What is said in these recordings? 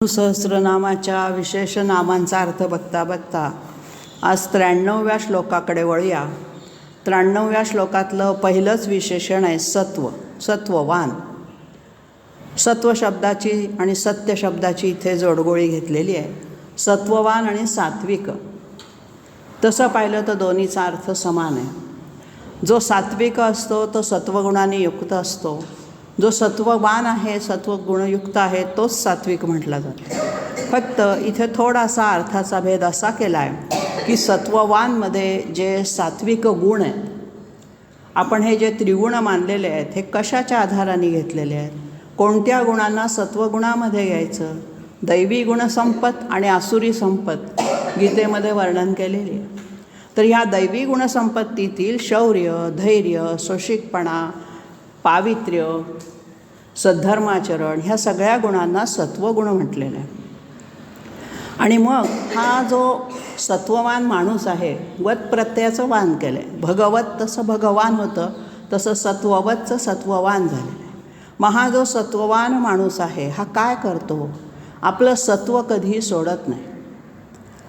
सहस्रनामाच्या विशेष नामांचा अर्थ बघता बघता आज 93व्या श्लोकाकडे वळूया. 93व्या श्लोकातलं पहिलंच विशेषण आहे सत्व, सत्ववान. सत्व शब्दाची आणि सत्य शब्दाची इथे जोडगोळी घेतलेली आहे. सत्ववान आणि सात्विक, तसं पाहिलं तर दोन्हीचा अर्थ समान आहे. जो सात्विक असतो तो सत्वगुणाने युक्त असतो. जो सत्ववान आहे, सत्वगुणयुक्त आहे, तोच सात्विक म्हटला जातो. फक्त इथे थोडासा अर्थाचा भेद असा केला आहे की सत्ववानमध्ये जे सात्विक गुण आहेत, आपण हे जे त्रिगुण मानलेले आहेत, हे कशाच्या आधाराने घेतलेले आहेत? कोणत्या गुणांना सत्वगुणामध्ये घ्यायचं? दैवी गुणसंपत आणि आसुरी संपत गीतेमध्ये वर्णन केलेली आहे. तर ह्या दैवी गुणसंपत्तीतील शौर्य, धैर्य, सोशिकपणा, पावित्र्य, सद्धर्माचरण ह्या सगळ्या गुणांना सत्वगुण म्हटलेलं आहे. आणि मग हा जो सत्ववान माणूस आहे, वत प्रत्ययाचं वान केलं आहे. भगवत तसं भगवान होतं, तसं सत्ववतचं सत्ववान झालेलं आहे. मग हा जो सत्ववान माणूस आहे हा काय करतो? आपलं सत्व कधीही सोडत नाही.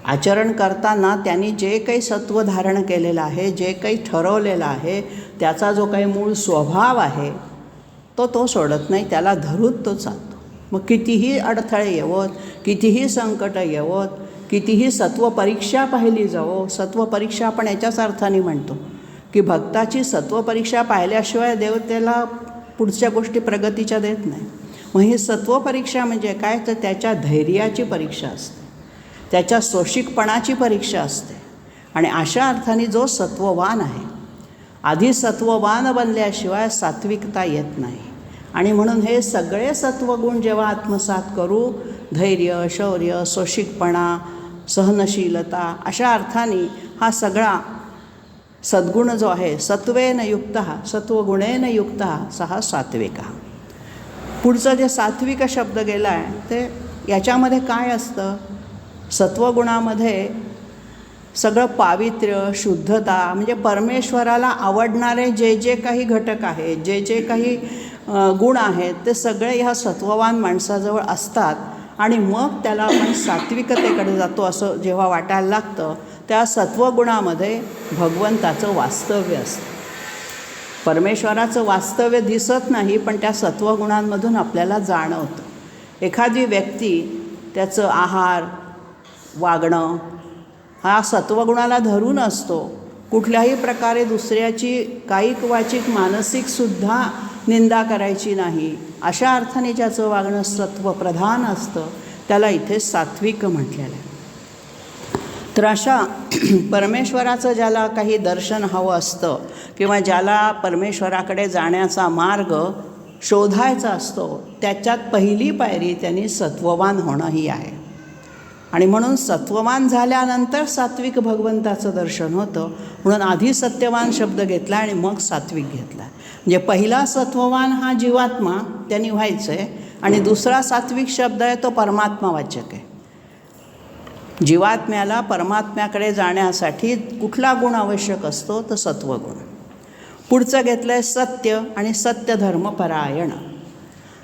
आचरण करताना त्यांनी जे काही सत्व धारण केलेलं आहे, जे काही ठरवलेलं आहे, त्याचा जो काही मूळ स्वभाव आहे तो सोडत नाही. त्याला धरून तो चालतो. मग कितीही अडथळे येवोत, कितीही संकट येवोत, कितीही सत्वपरीक्षा पाहिली जावो. सत्वपरीक्षा आपण याच्याच अर्थाने म्हणतो की भक्ताची सत्वपरीक्षा पाहिल्याशिवाय देव त्याला पुढच्या गोष्टी प्रगतीच्या देत नाही. मग ही सत्वपरीक्षा म्हणजे काय? तर त्याच्या धैर्याची परीक्षा असते, त्याच्या सोशिकपणाची परीक्षा असते. आणि अशा अर्थाने जो सत्ववान आहे, आधी सत्ववान बनल्याशिवाय सात्विकता येत नाही. आणि म्हणून हे सगळे सत्वगुण जेव्हा आत्मसात करू, धैर्य, शौर्य, सोशिकपणा, सहनशीलता, अशा अर्थाने हा सगळा सद्गुण जो आहे, सत्वेन युक्त, सत्वगुणेन युक्त, सहा सात्विक. पुढचं जे सात्विक शब्द गेला आहे ते याच्यामध्ये काय असतं? सत्वगुणामध्ये सगळं पावित्र्य, शुद्धता, म्हणजे परमेश्वराला आवडणारे जे जे काही घटक आहेत, जे जे काही गुण आहेत, ते सगळे ह्या सत्ववान माणसाजवळ असतात. आणि मग त्याला आपण सात्विकतेकडे जातो असं जेव्हा वाटायला लागतं, त्या सत्वगुणामध्ये भगवंताचं वास्तव्य असतं. परमेश्वराचं वास्तव्य दिसत नाही, पण त्या सत्वगुणांमधून आपल्याला जाणवतं. एखादी व्यक्ती त्याचं आहार, वागणं हा सत्वगुणाला धरून असतो. कुठल्याही प्रकारे दुसऱ्याची कायिक वाचिक मानसिकसुद्धा निंदा करायची नाही. अशा अर्थाने ज्याचं वागणं सत्वप्रधान असतं त्याला इथे सात्विक म्हटलेलं आहे. तर अशा परमेश्वराचं ज्याला काही दर्शन हवं असतं किंवा ज्याला परमेश्वराकडे जाण्याचा मार्ग शोधायचा असतो, त्याच्यात पहिली पायरी त्यांनी सत्ववान होणं ही आहे. आणि म्हणून सत्ववान झाल्यानंतर सात्विक भगवंताचं दर्शन होतं. म्हणून आधी सत्यवान शब्द घेतला आणि मग सात्विक घेतला. म्हणजे पहिला सत्ववान हा जीवात्मा त्यांनी व्हायचं आहे, आणि दुसरा सात्विक शब्द आहे तो परमात्मावाचक आहे. जीवात्म्याला परमात्म्याकडे जाण्यासाठी कुठला गुण आवश्यक असतो? तर सत्वगुण. पुढचं घेतलं आहे सत्य आणि सत्यधर्मपरायण.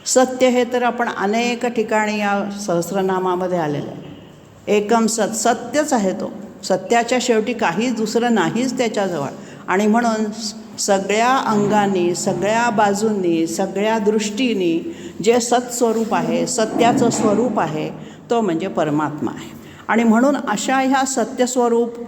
सत्य हे तर आपण अनेक ठिकाणी या सहस्रनामामध्ये आलेलं आहे. एकम सत्यच आहे तो. सत्याच्या शेवटी काही दुसरं नाहीच त्याच्याजवळ. आणि म्हणून सगळ्या अंगांनी, सगळ्या बाजूंनी, सगळ्या दृष्टींनी जे सत्स्वरूप आहे, सत्याचं स्वरूप आहे, तो म्हणजे परमात्मा आहे. आणि म्हणून अशा ह्या सत्यस्वरूप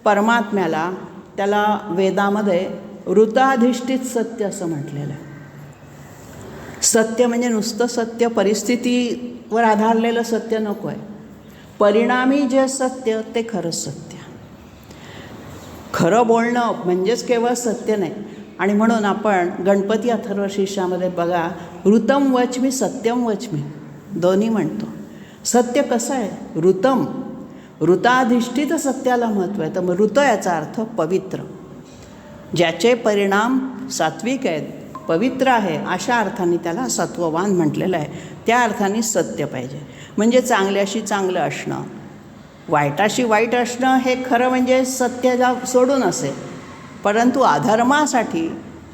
परमात्म्याला त्याला वेदामध्ये ऋताधिष्ठित सत्य असं म्हटलेलं आहे. सत्य म्हणजे नुसतं सत्य, परिस्थितीवर आधारलेलं सत्य नको आहे. परिणामी जे सत्य ते खरं सत्य. खरं बोलणं म्हणजेच केवळ सत्य नाही. आणि म्हणून आपण गणपती अथर्वशीर्षामध्ये बघा, ऋतम वचमी सत्यम वचमी दोन्ही म्हणतो. सत्य कसं आहे? ऋतम, ऋताधिष्ठित सत्याला महत्त्व आहे. तर मग ऋत याचा अर्थ पवित्र, ज्याचे परिणाम सात्विक आहेत, पवित्र आहे, अशा अर्थाने त्याला सत्ववान म्हटलेलं आहे. त्या अर्थाने सत्य पाहिजे. म्हणजे चांगल्याशी चांगलं असणं, वाईटाशी वाईट असणं हे खरं म्हणजे सत्याला सोडून असेल. परंतु अधर्मासाठी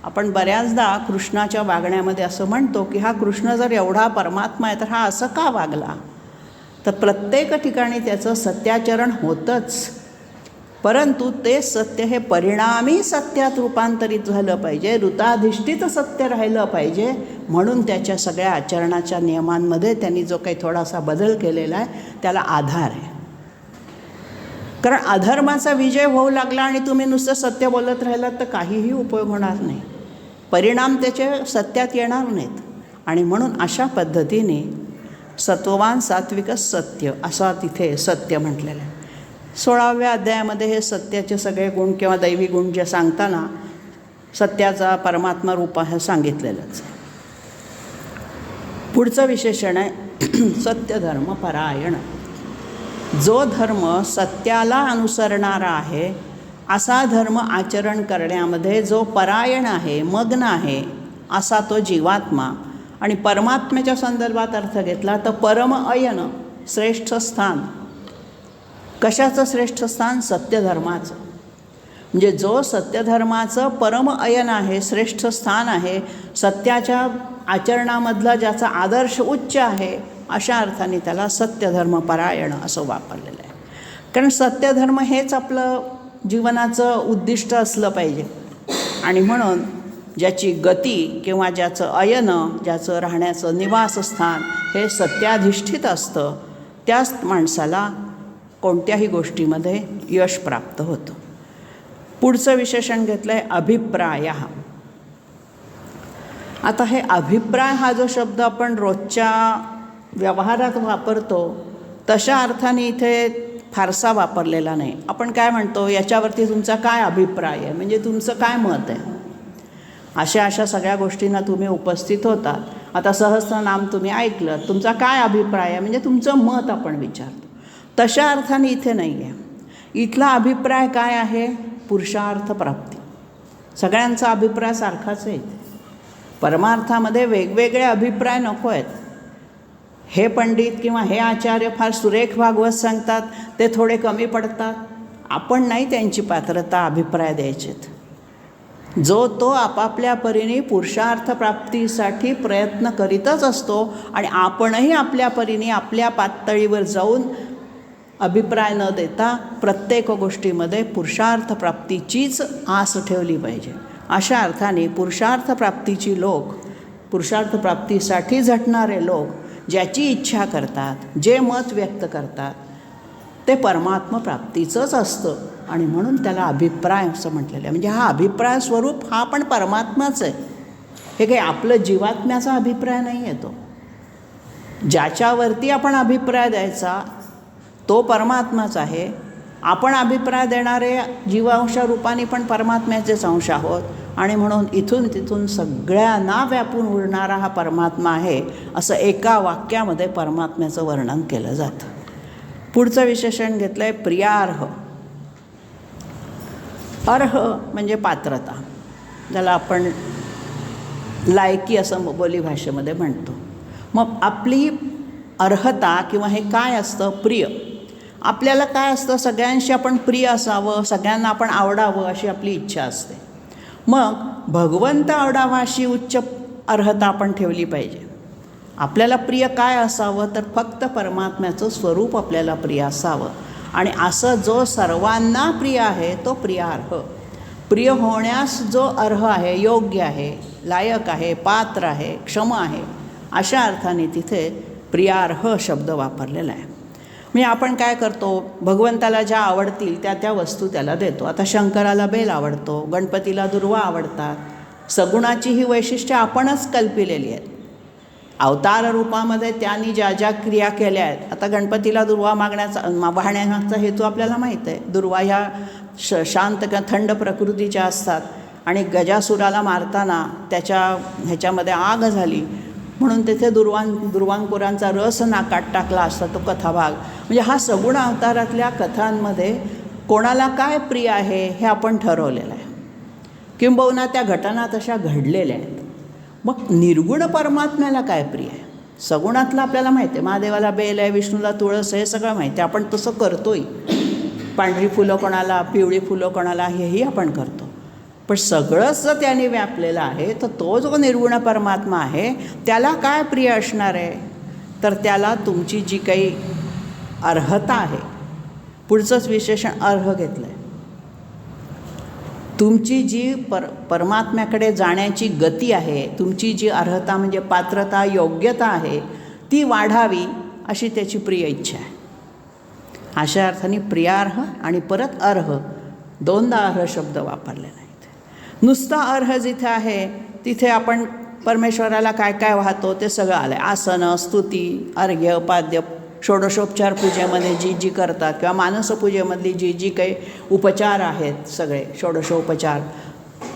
आपण बऱ्याचदा कृष्णाच्या वागण्यामध्ये असं म्हणतो की हा कृष्ण जर एवढा परमात्मा आहे तर हा असं का वागला? तर प्रत्येक ठिकाणी त्याचं सत्याचरण होतंच, परंतु ते सत्य हे परिणामी सत्यात रूपांतरित झालं पाहिजे, ऋताधिष्ठित सत्य राहिलं पाहिजे. म्हणून त्याच्या सगळ्या आचरणाच्या नियमांमध्ये त्यांनी जो काही थोडासा बदल केलेला आहे त्याला आधार आहे. कारण अधर्माचा विजय होऊ लागला आणि तुम्ही नुसतं सत्य बोलत राहिलात तर काहीही उपयोग होणार नाही, परिणाम त्याचे सत्यात येणार नाहीत. आणि म्हणून अशा पद्धतीने सत्ववान सात्विकच सत्य असा तिथे सत्य म्हटलेलं आहे. 16व्या अध्यायामध्ये हे सत्याचे सगळे गुण किंवा दैवी गुण जे सांगताना सत्याचा परमात्मा रूप हे सांगितलेलंच आहे. पुढचं विशेषण आहे सत्यधर्म परायण. जो धर्म सत्याला अनुसरणारा आहे असा धर्म आचरण करण्यामध्ये जो परायण आहे, मग्न आहे, असा तो जीवात्मा. आणि परमात्म्याच्या संदर्भात अर्थ घेतला तर परम अयन, श्रेष्ठ स्थान. कशाचं श्रेष्ठ स्थान? सत्यधर्माचं. म्हणजे जो सत्यधर्माचं परम अयन आहे, श्रेष्ठ स्थान आहे, सत्याच्या आचरणामधला ज्याचा आदर्श उच्च आहे, अशा अर्थाने त्याला सत्यधर्म परायण असं वापरलेलं आहे. कारण सत्यधर्म हेच आपलं जीवनाचं उद्दिष्ट असलं पाहिजे. आणि म्हणून ज्याची गती किंवा ज्याचं अयन, ज्याचं राहण्याचं निवासस्थान हे सत्याधिष्ठित असतं, त्याच माणसाला कोणत्याही गोष्टीमध्ये यश प्राप्त होतं. पुढचं विशेषण घेतलं आहे अभिप्राय. आता हे अभिप्राय हा जो शब्द आपण रोजच्या व्यवहारात वापरतो तशा अर्थाने इथे फारसा वापरलेला नाही. आपण काय म्हणतो, याच्यावरती तुमचा काय अभिप्राय आहे, म्हणजे तुमचं काय मत आहे. अशा सगळ्या गोष्टींना तुम्ही उपस्थित होतात. आता सहस्त्रनाम तुम्ही ऐकलं, तुमचा काय अभिप्राय आहे म्हणजे तुमचं मत आपण विचारतो. तशा अर्थाने इथे नाही आहे. इथला अभिप्राय काय आहे? पुरुषार्थ प्राप्ती. सगळ्यांचा अभिप्राय सारखाच आहे. परमार्थामध्ये वेगवेगळे अभिप्राय नको आहेत. हे पंडित किंवा हे आचार्य फार सुरेख भागवत सांगतात, ते थोडे कमी पडतात. आपण नाही त्यांची पात्रता अभिप्राय द्यायचेत. जो तो आपापल्या परीने पुरुषार्थ प्राप्तीसाठी प्रयत्न करीतच असतो. आणि आपणही आपल्या परीने आपल्या पातळीवर जाऊन अभिप्राय न देता प्रत्येक गोष्टीमध्ये पुरुषार्थ प्राप्तीचीच आस ठेवली पाहिजे. अशा अर्थाने पुरुषार्थ प्राप्तीची लोक, पुरुषार्थ प्राप्तीसाठी झटणारे लोक ज्याची इच्छा करतात, जे मत व्यक्त करतात, ते परमात्मा प्राप्तीचंच असतं. आणि म्हणून त्याला अभिप्राय असं म्हटलेलं आहे. म्हणजे हा अभिप्राय स्वरूप हा पण परमात्माच आहे. हे काही आपलं जीवात्म्याचा अभिप्राय नाही आहे. तो ज्याच्यावरती आपण अभिप्राय द्यायचा तो परमात्माच आहे. आपण अभिप्राय देणारे जीवांश रूपाने पण परमात्म्याचेच अंश आहोत. आणि म्हणून इथून तिथून सगळ्यांना व्यापून उरणारा हा परमात्मा आहे असं एका वाक्यामध्ये परमात्म्याचं वर्णन केलं जातं. पुढचं विशेषण घेतलं आहे प्रियार्ह. अर्ह म्हणजे पात्रता, ज्याला आपण लायकी असं बोलीभाषेमध्ये म्हणतो. मग आपली अर्हता किंवा हे काय असतं? प्रिय. आपल्याला काय असतं? सगळ्यांशी आपण प्रिय असावं, सगळ्यांना आपण आवडावं अशी आपली इच्छा असते. मग भगवंत आवडावा अशी उच्च अर्हता आपण ठेवली पाहिजे. आपल्याला प्रिय काय असावं? तर फक्त परमात्म्याचं स्वरूप आपल्याला प्रिय असावं. आणि असं जो सर्वांना प्रिय आहे तो प्रियार्ह. प्रिय होण्यास जो अर्ह आहे, योग्य आहे, लायक आहे, पात्र आहे, क्षम आहे, अशा अर्थाने तिथे प्रियार्ह शब्द वापरलेला आहे. म्हणजे आपण काय करतो, भगवंताला ज्या आवडतील त्या वस्तू त्याला देतो. आता शंकराला बेल आवडतो, गणपतीला दुर्वा आवडतात. सगुणाची ही वैशिष्ट्य आपणच कल्पिलेली आहेत. अवतार रूपामध्ये त्यांनी ज्या ज्या क्रिया केल्या आहेत. आता गणपतीला दुर्वा वाहण्याचा हेतू आपल्याला माहीत आहे. दुर्वा ह्या शांत किंवा थंड प्रकृतीच्या असतात. आणि गजासुराला मारताना त्याच्या ह्याच्यामध्ये आग झाली म्हणून तेथे दुर्वांकुरांचा रस नाकात टाकला असता तो कथाभाग. म्हणजे हा सगुण अवतारातल्या कथांमध्ये कोणाला काय प्रिय आहे हे आपण ठरवलेलं आहे, किंबहुना त्या घटना तशा घडलेल्या आहेत. मग निर्गुण परमात्म्याला काय प्रिय आहे? सगुणातलं आपल्याला माहिती आहे, महादेवाला बेल आहे, विष्णूला तुळस आहे, हे सगळं माहिती आहे. आपण तसं करतोय. पांढरी फुलं कोणाला, पिवळी फुलं कोणाला, हेही आपण करतो. पण सगळंच जर त्याने व्यापलेलं आहे तर तो जो निर्गुण परमात्मा आहे त्याला काय प्रिय असणार आहे? तर त्याला तुमची जी काही अर्हता आहे. पुढचंच विशेषण अर्ह घेतलं आहे. तुमची जी परमात्म्याकडे जाण्याची गती आहे, तुमची जी अर्हता म्हणजे पात्रता, योग्यता आहे, ती वाढावी अशी त्याची प्रिय इच्छा आहे. अशा अर्थाने प्रियार्ह आणि परत अर्ह, दोनदा अर्ह शब्द वापरले नाहीत. नुसता अर्ह जिथे आहे तिथे आपण परमेश्वराला काय काय वाहतो ते सगळं आलं आहे. आसनं, स्तुती, अर्घ्य, पाद्य, षोडशोपचार पूजेमध्ये जी जी करतात किंवा मानसपूजेमधली जी जी काही उपचार आहेत सगळे षोडशोपचार,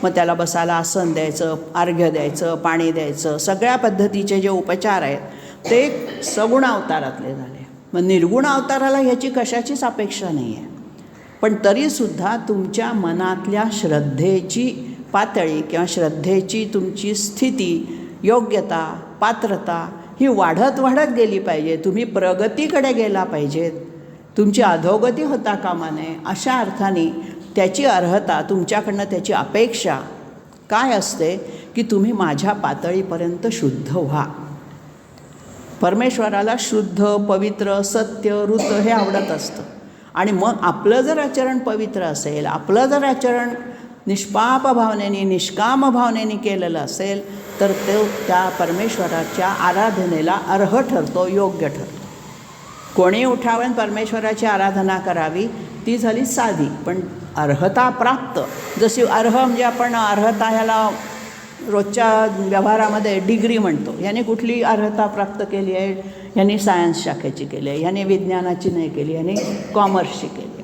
मग त्याला बसायला आसन द्यायचं, अर्घ्य द्यायचं, पाणी द्यायचं, सगळ्या पद्धतीचे जे उपचार आहेत ते सगुण अवतारातले झाले. मग निर्गुण अवताराला ह्याची कशाचीच अपेक्षा नाही आहे. पण तरीसुद्धा तुमच्या मनातल्या श्रद्धेची पातळी किंवा श्रद्धेची तुमची स्थिती, योग्यता, पात्रता ही वाढत वाढत गेली पाहिजे. तुम्ही प्रगतीकडे गेला पाहिजेत, तुमची अधोगती होता कामा नये. अशा अर्थाने त्याची अर्हता, तुमच्याकडनं त्याची अपेक्षा काय असते की तुम्ही माझ्या पातळीपर्यंत शुद्ध व्हा. परमेश्वराला शुद्ध, पवित्र, सत्य, ऋत हे आवडत असतं. आणि मग आपलं जर आचरण पवित्र असेल, आपलं जर आचरण निष्पाप भावनेने, निष्काम भावनेने केलेलं असेल तर तो त्या परमेश्वराच्या आराधनेला अर्ह ठरतो, योग्य ठरतो. कोणी उठावं आणि परमेश्वराची आराधना करावी ती झाली साधी. पण अर्हता प्राप्त, जशी अर्ह म्हणजे आपण अर्हता ह्याला रोजच्या व्यवहारामध्ये डिग्री म्हणतो. ह्याने कुठली अर्हता प्राप्त केली आहे, ह्याने सायन्स शाखेची केली आहे, ह्याने विज्ञानाची नाही केली, ह्याने कॉमर्सची केली आहे.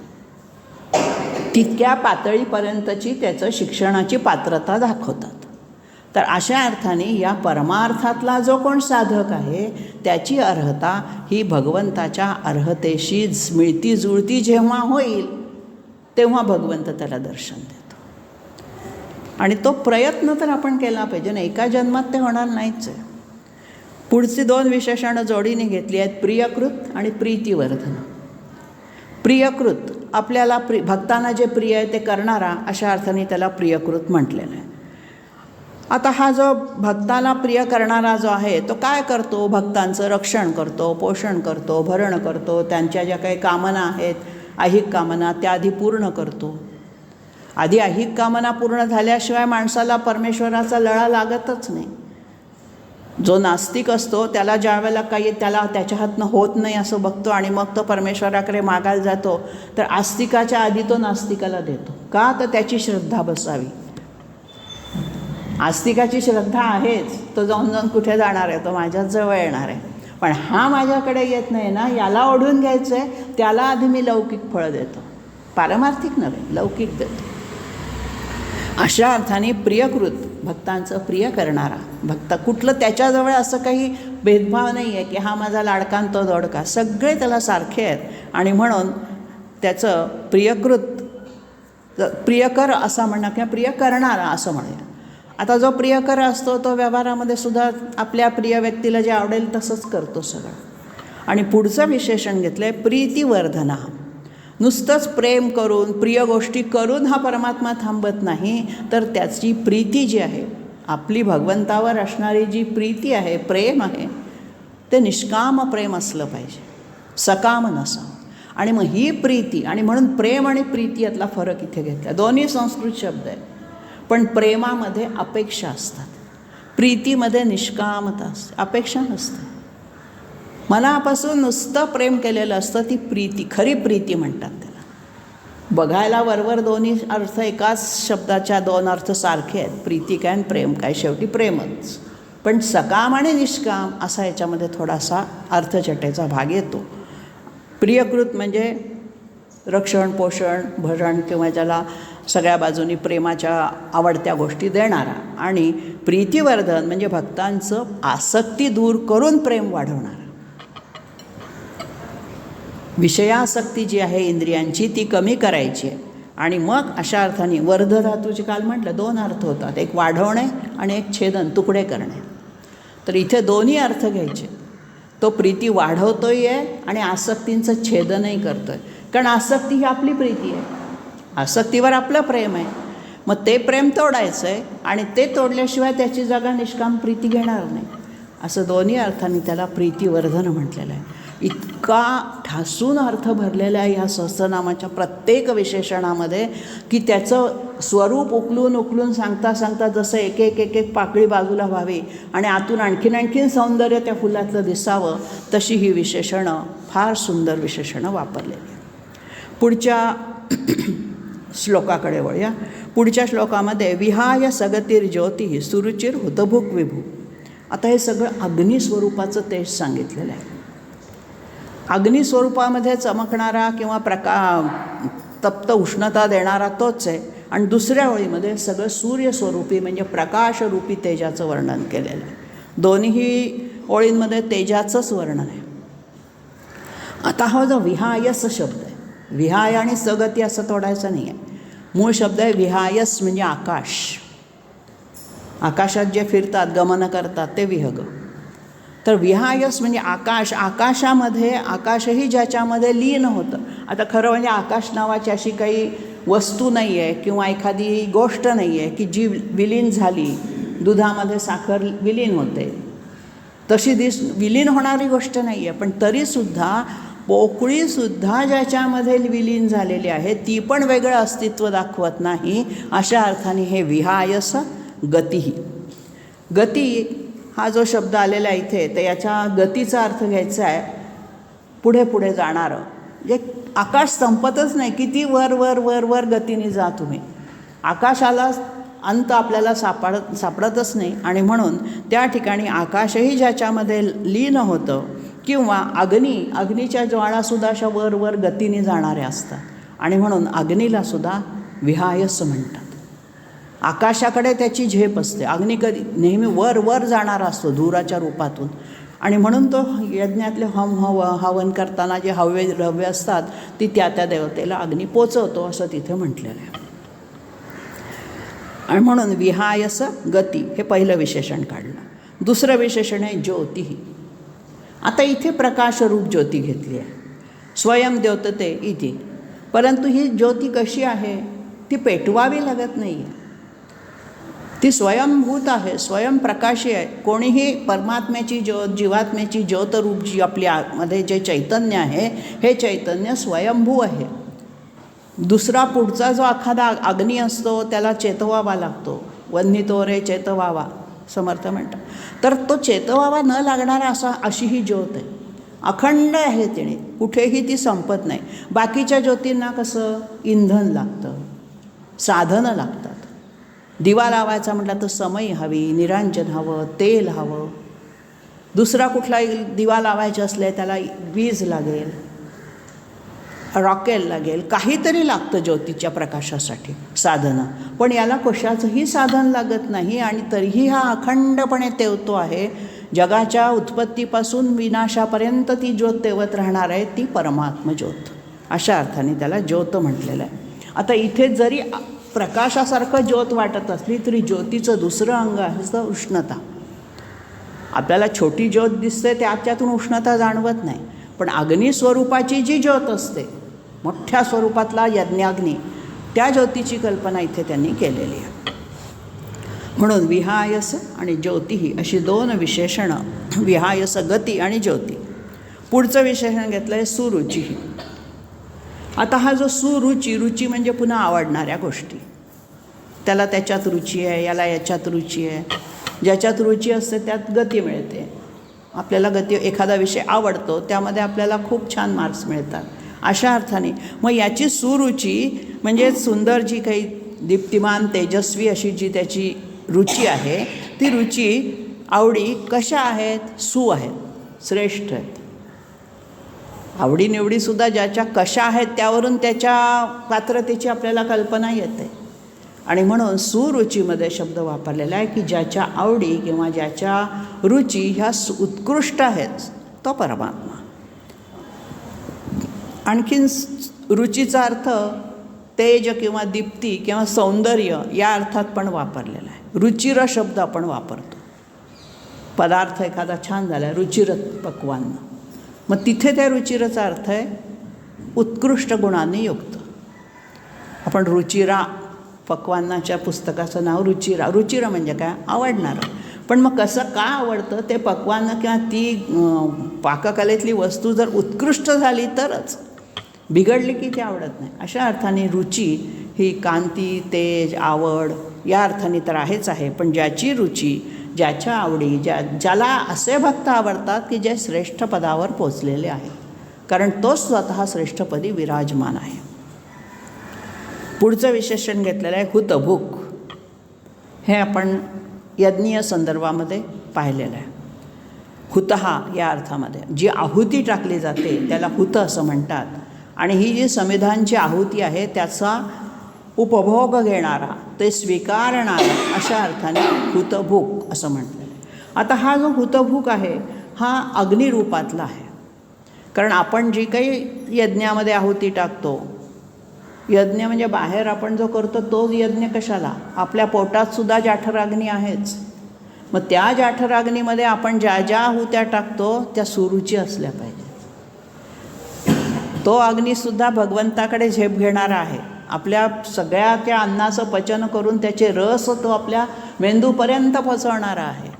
तितक्या पातळीपर्यंतची त्याचं शिक्षणाची पात्रता दाखवतात. तर अशा अर्थाने या परमार्थातला जो कोण साधक आहे त्याची अर्हता ही भगवंताच्या अर्हतेशी मिळती जुळती जेव्हा होईल तेव्हा भगवंत त्याला दर्शन देतो. आणि तो प्रयत्न तर आपण केला पाहिजे ना, एका जन्मात ते होणार नाहीच आहे. पुढची दोन विशेषणं जोडीने घेतली आहेत, प्रियकृत आणि प्रीतिवर्धन. प्रियकृत आपल्याला भक्तांना जे प्रिय आहे ते करणारा, अशा अर्थाने त्याला प्रियकृत म्हटलेलं आहे. आता हा जो भक्ताला प्रिय करणारा जो आहे तो काय करतो, भक्तांचं रक्षण करतो, पोषण करतो, भरण करतो, त्यांच्या ज्या काही कामना आहेत, ऐहिक कामना, त्या आधी पूर्ण करतो. आधी ऐहिक कामना पूर्ण झाल्याशिवाय माणसाला परमेश्वराचा लळा लागतच नाही. जो नास्तिक असतो त्याला ज्या वेळेला काही त्याला त्याच्या हातनं होत नाही असं बघतो आणि मग तो परमेश्वराकडे मागायला जातो, तर आस्तिकाच्या आधी तो नास्तिकाला देतो. का? तर त्याची श्रद्धा बसावी. आस्तिकाची श्रद्धा आहेच, तो जाऊन जाऊन कुठे जाणार आहे, तो माझ्याच जवळ येणार आहे. पण हा माझ्याकडे येत नाही ना, याला ओढून घ्यायचं आहे, त्याला आधी मी लौकिक फळ देतो, पारमार्थिक नव्हे, लौकिक देतो. अशा अर्थाने प्रियकृत, भक्तांचं प्रिय करणारा भक्त. कुठलं त्याच्याजवळ असं काही भेदभाव नाही आहे की हा माझा लाडकान तो दोडका, सगळे त्याला सारखे आहेत. आणि म्हणून त्याचं प्रियकृत, प्रियकर असा म्हणणं किंवा प्रिय करणारा असं म्हणूया. आता जो प्रियकर असतो तो व्यवहारामध्ये सुद्धा आपल्या प्रिय व्यक्तीला जे आवडेल तसंच करतो सगळं. आणि पुढचं विशेषण घेतलं आहे प्रीतिवर्धना. नुसतंच प्रेम करून, प्रिय गोष्टी करून हा परमात्मा थांबत नाही, तर त्याची प्रीती जी आहे, आपली भगवंतावर असणारी जी प्रीती आहे, प्रेम आहे, ते निष्काम प्रेम असलं पाहिजे, सकाम नसावं. आणि मग ही प्रीती, आणि म्हणून प्रेम आणि प्रीती यातला फरक इथे घेतला. दोन्ही संस्कृत शब्द आहेत. पण प्रेमामध्ये अपेक्षा असतात, प्रीतीमध्ये निष्कामता असते, अपेक्षा नसते. मनापासून नुसतं प्रेम केलेलं असतं, ती प्रीती, खरी प्रीती म्हणतात त्याला. बघायला वरवर दोन्ही अर्थ, एकाच शब्दाच्या दोन अर्थ सारखे आहेत, प्रीती काय आणि प्रेम काय, शेवटी प्रेमच. पण सकाम आणि निष्काम असा याच्यामध्ये थोडासा अर्थचटेचा भाग येतो. प्रियकृत म्हणजे रक्षण, पोषण, भरण किंवा ज्याला सगळ्या बाजूनी प्रेमाच्या आवडत्या गोष्टी देणारा. आणि प्रीतिवर्धन म्हणजे भक्तांचं आसक्ती दूर करून प्रेम वाढवणारा. विषयासक्ती जी आहे इंद्रियांची ती कमी करायची आहे. आणि मग अशा अर्थाने वर्ध धातूचे काल म्हटलं दोन अर्थ होतात, एक वाढवणे आणि एक छेदन, तुकडे करणे. तर इथे दोन्ही अर्थ घ्यायचे. तो प्रीती वाढवतोय आहे आणि आसक्तींचं छेदनही करतो आहे. कारण आसक्ती ही आपली प्रीती आहे, आसक्तीवर आपलं प्रेम आहे. मग ते प्रेम तोडायचं आहे आणि ते तोडल्याशिवाय त्याची जागा निष्काम प्रीती घेणार नाही. असं दोन्ही अर्थाने त्याला प्रीतिवर्धन म्हटलेलं आहे. इतका ठासून अर्थ भरलेला आहे ह्या सहस्रनामाच्या प्रत्येक विशेषणामध्ये की त्याचं स्वरूप उकलून उकलून सांगता सांगता जसं एक एक एक एक पाकळी बाजूला व्हावी आणि आतून आणखीन सौंदर्य त्या फुलातलं दिसावं, तशी ही विशेषणं, फार सुंदर विशेषणं वापरलेली. पुढच्या श्लोकाकडे वळूया. पुढच्या श्लोकामध्ये विहाय सगतिर्ज्योती सुरुचिर हुतभुक विभू. आता हे सगळं अग्निस्वरूपाचं तेज सांगितलेलं आहे. अग्निस्वरूपामध्ये चमकणारा किंवा तप्त उष्णता देणारा तोच आहे. आणि दुसऱ्या ओळीमध्ये सगळं सूर्यस्वरूपी म्हणजे प्रकाशरूपी तेजाचं वर्णन केलेलं आहे. दोन्ही ओळींमध्ये तेजाचंच वर्णन आहे. आता हा जो विहायस शब्द आहे, विहाय आणि सगती असं तोडायचं नाही आहे. मूळ शब्द आहे विहायस म्हणजे आकाश. आकाशात जे फिरतात, गमन करतात ते विहग. तर विहायस म्हणजे आकाश. आकाशामध्ये, आकाशही ज्याच्यामध्ये लीन होतं. आता खरं म्हणजे आकाश नावाची अशी काही वस्तू नाही आहे किंवा एखादी गोष्ट नाही आहे की जी विलीन झाली. दुधामध्ये साखर विलीन होते तशी विलीन होणारी गोष्ट नाही आहे. पण तरीसुद्धा पोकळीसुद्धा ज्याच्यामध्ये विलीन झालेली आहे ती पण वेगळं अस्तित्व दाखवत नाही. अशा अर्थाने हे विहायस गतीही. गती हा जो शब्द आलेला आहे इथे, तर याच्या गतीचा अर्थ घ्यायचा आहे पुढे पुढे जाणारं. जे आकाश संपतच नाही, किती वर वर वर वर गतीने जा तुम्ही. आकाशाला अंत आपल्याला सापडतच नाही. आणि म्हणून त्या ठिकाणी आकाशही ज्याच्यामध्ये लीन होतं किंवा अग्नीच्या ज्वाळासुद्धा अशा वर वर गतीने जाणाऱ्या असतात. आणि म्हणून अग्नीलासुद्धा विहायस म्हणतात. आकाशाकडे त्याची झेप असते. अग्नी कधी नेहमी वर वर जाणारा असतो धुराच्या रूपातून. आणि म्हणून तो यज्ञातले हवन करताना जे द्रव्य असतात ती त्या त्या देवतेला अग्नी पोचवतो असं तिथे म्हटलेलं आहे. आणि म्हणून विहायस गती हे पहिलं विशेषण काढलं. दुसरं विशेषण आहे ज्योतिही. आता इथे प्रकाशरूप ज्योती घेतली आहे. स्वयं द्योतते इथे. परंतु ही ज्योती कशी आहे, ती पेटवावी लागत नाही आहे. ती स्वयंभूत आहे, स्वयंप्रकाशी आहे. कोणीही परमात्म्याची ज्योत, जीवात्म्याची ज्योतरूप जी आपल्यामध्ये जे चैतन्य आहे हे चैतन्य स्वयंभू आहे. दुसरा पुढचा जो एखादा अग्नी असतो त्याला चेतवावा लागतो. वन्नितो रे चेतवावा समर्थ म्हणतात. तर तो चेतवावा न लागणारा अशी ही ज्योत आहे. अखंड आहे तिने, कुठेही ती संपत नाही. बाकीच्या ज्योतींना कसं इंधन लागतं, साधनं लागतात. दिवा लावायचा म्हटलं तर समय हवी, निरांजन हवं, तेल हवं. दुसरा कुठलाही दिवा लावायचा असले त्याला वीज लागेल, रॉकेल लागेल, काहीतरी लागतं ज्योतीच्या प्रकाशासाठी साधनं. पण याला कशाचंही साधन लागत नाही आणि तरीही हा अखंडपणे तेवतो आहे. जगाच्या उत्पत्तीपासून विनाशापर्यंत ती ज्योत तेवत राहणार आहे, ती परमात्म ज्योत. अशा अर्थाने त्याला ज्योत म्हटलेलं आहे. आता इथे जरी प्रकाशासारखं ज्योत वाटत असली तरी ज्योतीचं दुसरं अंग आहे उष्णता. आपल्याला छोटी ज्योत दिसते त्याच्यातून उष्णता जाणवत नाही. पण अग्निस्वरूपाची जी ज्योत असते, मोठ्या स्वरूपातला यज्ञाग्नी, त्या ज्योतीची कल्पना इथे त्यांनी केलेली आहे. म्हणून विहायस आणि ज्योतिही अशी दोन विशेषणं, विहायस गती आणि ज्योती. पुढचं विशेषण घेतलं आहे सुरुचीही. आता हा जो सुरुची, रुची म्हणजे पुन्हा आवडणाऱ्या गोष्टी, त्याला त्याच्यात रुची आहे, याला याच्यात रुची आहे. ज्याच्यात रुची असते त्यात गती मिळते. आपल्याला एखादा विषय आवडतो त्यामध्ये आपल्याला खूप छान मार्क्स मिळतात. अशा अर्थाने मग याची सुरुची म्हणजे सुंदर जी काही दीप्तिमान तेजस्वी अशी जी त्याची रुची आहे, ती रुची आवडी कशा आहेत, सु आहेत, श्रेष्ठ आहेत. आवडीनिवडीसुद्धा ज्याच्या कशा आहेत त्यावरून त्याच्या पात्रतेची आपल्याला कल्पना येते. आणि म्हणून सुरुचीमध्ये शब्द वापरलेला आहे की ज्याच्या आवडी किंवा ज्याच्या रुची ह्या उत्कृष्ट आहेत तो परमात्मा. आणखीन रुचीचा अर्थ तेज किंवा दीप्ती किंवा सौंदर्य या अर्थात पण वापरलेला आहे. रुचिर शब्द आपण वापरतो. पदार्थ एखादा छान झाला, रुचिरत पक्वान्न, मग तिथे त्या रुचिराचा अर्थ आहे उत्कृष्ट गुणांनी युक्त. आपण रुचिरा पक्वान्नाच्या पुस्तकाचं नाव रुचिरा. रुचिरा म्हणजे काय, आवडणारं. पण मग कसं का आवडतं ते पक्वान्न किंवा ती पाककलेतली वस्तू जर उत्कृष्ट झाली तरच, बिघडली की ती आवडत नाही. अशा अर्थाने रुची ही कांती, तेज, आवड या अर्थाने तर आहेच आहे, पण ज्याची रुची, ज्याच्या आवडी, ज्याला असे भक्त आवडतात की जे श्रेष्ठ पदावर पोचलेले आहेत, कारण तोच स्वतः श्रेष्ठपदी विराजमान आहे. पुढचं विशेषण घेतलेलं आहे हुतभुक. हे आपण यज्ञीय संदर्भामध्ये पाहिलेलं आहे. हुतहा या अर्थामध्ये जी आहुती टाकली जाते त्याला हुत असं म्हणतात, आणि ही जी समिधांची आहुती आहे त्याचा उपभोग घेणारा, ते स्वीकारणारा, अशा अर्थाने हुतभुक असं म्हटलेलं आहे. आता हा जो हुतभुक आहे हा अग्निरूपातला आहे, कारण आपण जी काही यज्ञामध्ये आहुती टाकतो, यज्ञ म्हणजे बाहेर आपण जो करतो तोच यज्ञ कशाला, आपल्या पोटातसुद्धा जाठराग्नी आहेच. मग त्या जाठराग्नीमध्ये आपण ज्या ज्या आहुत्या टाकतो त्या सुरुची असल्या पाहिजेत. तो अग्निसुद्धा भगवंताकडे झेप घेणारा आहे. आपल्या सगळ्या त्या अन्नाचं पचन करून त्याचे रस तो आपल्या मेंदूपर्यंत पोचवणारा आहे.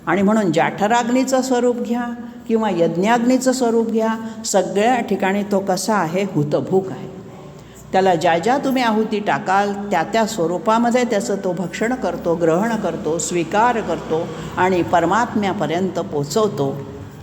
आणि म्हणून जाठराग्नीचं स्वरूप घ्या किंवा यज्ञाग्नीचं स्वरूप घ्या, सगळ्या ठिकाणी तो कसा आहे, हुतभुक आहे. त्याला ज्या ज्या तुम्ही आहुती टाकाल त्या त्या स्वरूपामध्ये त्याचं तो भक्षण करतो, ग्रहण करतो, स्वीकार करतो आणि परमात्म्यापर्यंत पोचवतो.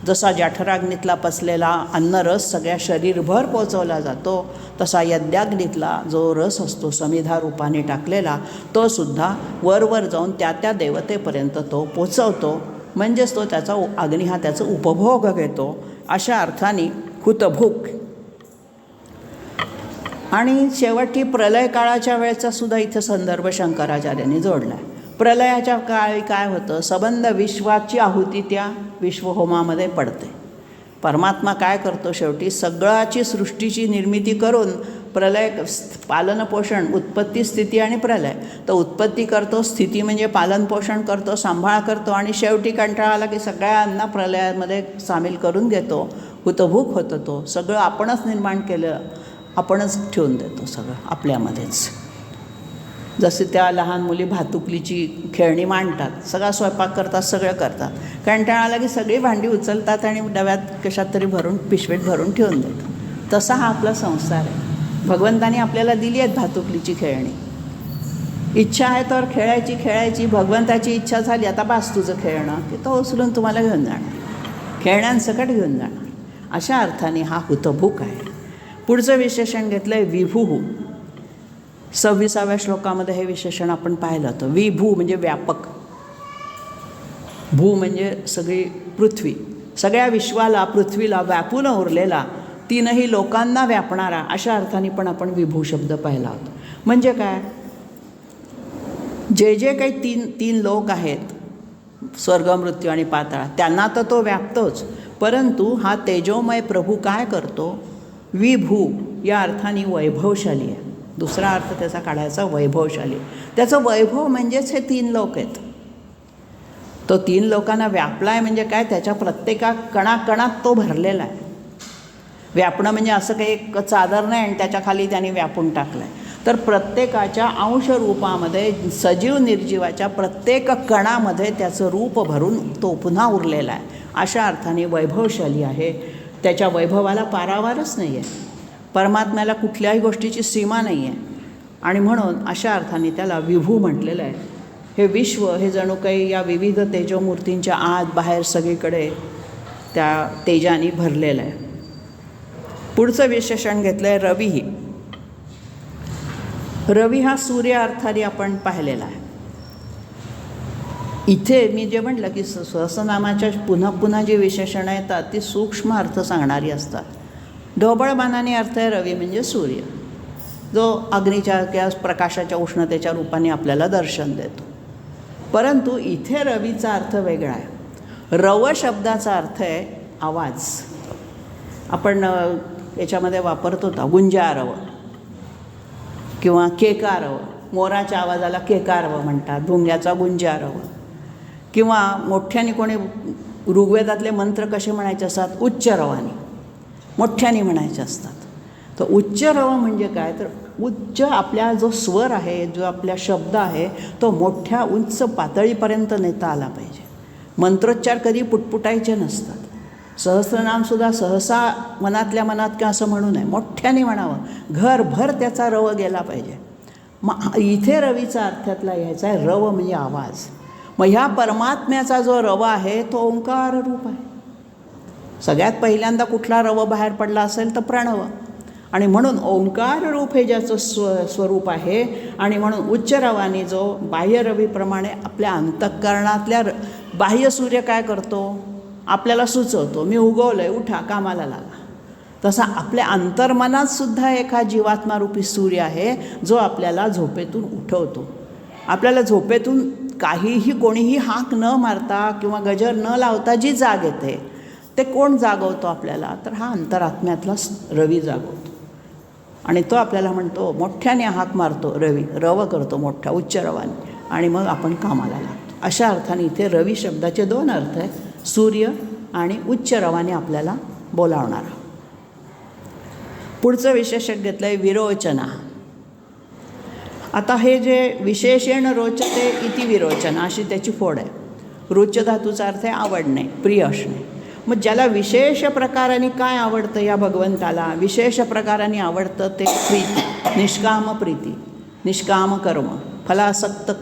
जसा जाठराग्नीतला पचलेला अन्नरस सगळ्या शरीरभर पोचवला जातो, तसा यज्ञाग्नीतला जो रस असतो समिधा रूपाने टाकलेला, तो सुद्धा वरवर जाऊन त्या त्या देवतेपर्यंत तो पोचवतो. म्हणजेच तो त्याचा अग्नी हा त्याचा उपभोग घेतो. अशा अर्थाने हुतभुक. आणि शेवटी प्रलय काळाच्या वेळेचा सुद्धा इथं संदर्भ शंकराचार्यांनी जोडला आहे. प्रलयाच्या काळी काय होतं, सबंध विश्वाची आहुती त्या विश्वहोमामध्ये पडते. परमात्मा काय करतो, शेवटी सगळ्याची सृष्टीची निर्मिती करून प्रलय, पालनपोषण, उत्पत्ती, स्थिती आणि प्रलय. तर उत्पत्ती करतो, स्थिती म्हणजे पालनपोषण करतो, सांभाळ करतो, आणि शेवटी कंटाळा आला की सगळ्यांना प्रलयामध्ये सामील करून घेतो. हुतभुक होतं. तो सगळं आपणच निर्माण केलं, आपणच ठेवून देतो सगळं आपल्यामध्येच. जसे त्या लहान मुली भातुकलीची खेळणी मांडतात, सगळा स्वयंपाक करतात, सगळं करतात, कंटाळा आला की सगळी भांडी उचलतात आणि डब्यात कशात तरी भरून, पिशवीत भरून ठेवून देतात. तसा हा आपला संसार आहे. भगवंताने आपल्याला दिली आहेत भातुकलीची खेळणी. इच्छा आहे तर खेळायची. भगवंताची इच्छा झाली आता बास तुझं खेळणं, की तो उचलून तुम्हाला घेऊन जाणार, खेळण्यांसकट घेऊन जाणार. अशा अर्थाने हा हुतभुक आहे. पुढचं विशेषण घेतलं आहे विभू. 26व्या श्लोकामध्ये हे विशेषण आपण पाहिलं होतं. विभू म्हणजे व्यापक, भू म्हणजे सगळी पृथ्वी, सगळ्या विश्वाला, पृथ्वीला व्यापून उरलेला, तीनही लोकांना व्यापणारा, अशा अर्थाने पण आपण विभू शब्द पाहिला होता. म्हणजे काय, जे जे काही तीन लोक आहेत, स्वर्ग, मृत्यू आणि पाताळ, त्यांना तर तो व्यापतोच, परंतु हा तेजोमय प्रभू काय करतो, विभू या अर्थाने वैभवशाली आहे. दुसरा अर्थ त्याचा काढायचा वैभवशाली. त्याचं वैभव म्हणजेच हे 3 लोक आहेत. तो 3 लोकांना व्यापला आहे म्हणजे काय, त्याच्या प्रत्येका कणाकणात तो भरलेला आहे. व्यापणं म्हणजे असं काही एक चादर नाही आणि त्याच्या खाली त्याने व्यापून टाकलं आहे, तर प्रत्येकाच्या अंशरूपामध्ये, सजीव निर्जीवाच्या प्रत्येक कणामध्ये त्याचं रूप भरून तो पुन्हा उरलेला आहे. अशा अर्थाने वैभवशाली आहे. त्याच्या वैभवाला पारावारच नाही आहे. परमात्म्याला कुठल्याही गोष्टीची सीमा नाही आहे, आणि म्हणून अशा अर्थाने त्याला विभू म्हटलेलं आहे. हे विश्व हे जणू काही या विविध तेजोमूर्तींच्या आत बाहेर सगळीकडे त्या तेजाने भरलेलं आहे. पुढचं विशेषण घेतलं आहे रवी. रवी हा सूर्य अर्थाने आपण पाहिलेला आहे. इथे मी जे म्हटलं की सहस्रनामाच्या पुन्हा पुन्हा जी विशेषणं येतात ती सूक्ष्म अर्थ सांगणारी असतात. ढोबळमानाने अर्थ आहे रवी म्हणजे सूर्य, जो अग्नीच्या किंवा प्रकाशाच्या उष्णतेच्या रूपाने आपल्याला दर्शन देतो. परंतु इथे रवीचा अर्थ वेगळा आहे. रव शब्दाचा अर्थ आहे आवाज. आपण याच्यामध्ये वापरतो होता गुंजारव किंवा केकारव. मोराच्या आवाजाला केकारव म्हणतात, भुंग्याचा गुंजारव. किंवा मोठ्याने कोणी ऋग्वेदातले मंत्र कसे म्हणायचे असतात, उच्च रवाने मोठ्याने म्हणायचे असतात. तर उच्च रव म्हणजे काय, तर उच्च आपल्या जो स्वर आहे, जो आपला शब्द आहे तो मोठ्या उंच पातळीपर्यंत नेता आला पाहिजे. मंत्रोच्चार कधी पुटपुटायचे नसतात. सहस्रनामसुद्धा सहसा मनातल्या मनात किंवा असं म्हणू नये, मोठ्याने म्हणावं, घरभर त्याचा रव गेला पाहिजे. मग इथे रवीचा अर्थातला यायचा आहे, रव म्हणजे आवाज. मग ह्या परमात्म्याचा जो रव आहे तो ओंकार रूप आहे. सगळ्यात पहिल्यांदा कुठला रव बाहेर पडला असेल तर प्रणव. आणि म्हणून ओंकार रूप हे ज्याचं स्वरूप आहे. आणि म्हणून उच्च रवानी जो बाह्य रवीप्रमाणे आपल्या अंतःकरणातल्या बाह्य सूर्य काय करतो, आपल्याला सुचवतो, मी उगवलं आहे, उठा कामाला लागा. तसा आपल्या अंतर्मनात सुद्धा एका जीवात्मारूपी सूर्य आहे जो आपल्याला झोपेतून उठवतो. आपल्याला झोपेतून काहीही कोणीही हाक न मारता किंवा गजर न लावता जी जाग येते ते कोण जागवतो आपल्याला, तर हा अंतरात्म्यातला रवी जागवतो. आणि तो आपल्याला म्हणतो, मोठ्याने हाक मारतो रवी, रव करतो मोठ्या उच्च रवाने, आणि मग आपण कामाला लागतो. अशा अर्थाने इथे रवी शब्दाचे दोन अर्थ आहेत, सूर्य आणि उच्च रवाने आपल्याला बोलावणारा. पुढचं विशेषण घेतलं आहे विरोचना. आता हे जे विशेषण रोचते इति विरोचना अशी त्याची फोड आहे. रोच धातूचा अर्थ आहे आवडणे, प्रिय असणे. मग ज्याला विशेष प्रकाराने काय आवडतं या भगवंताला, विशेष प्रकाराने आवडतं ते प्रीती, निष्काम प्रीती, निष्काम कर्म, फलासक्त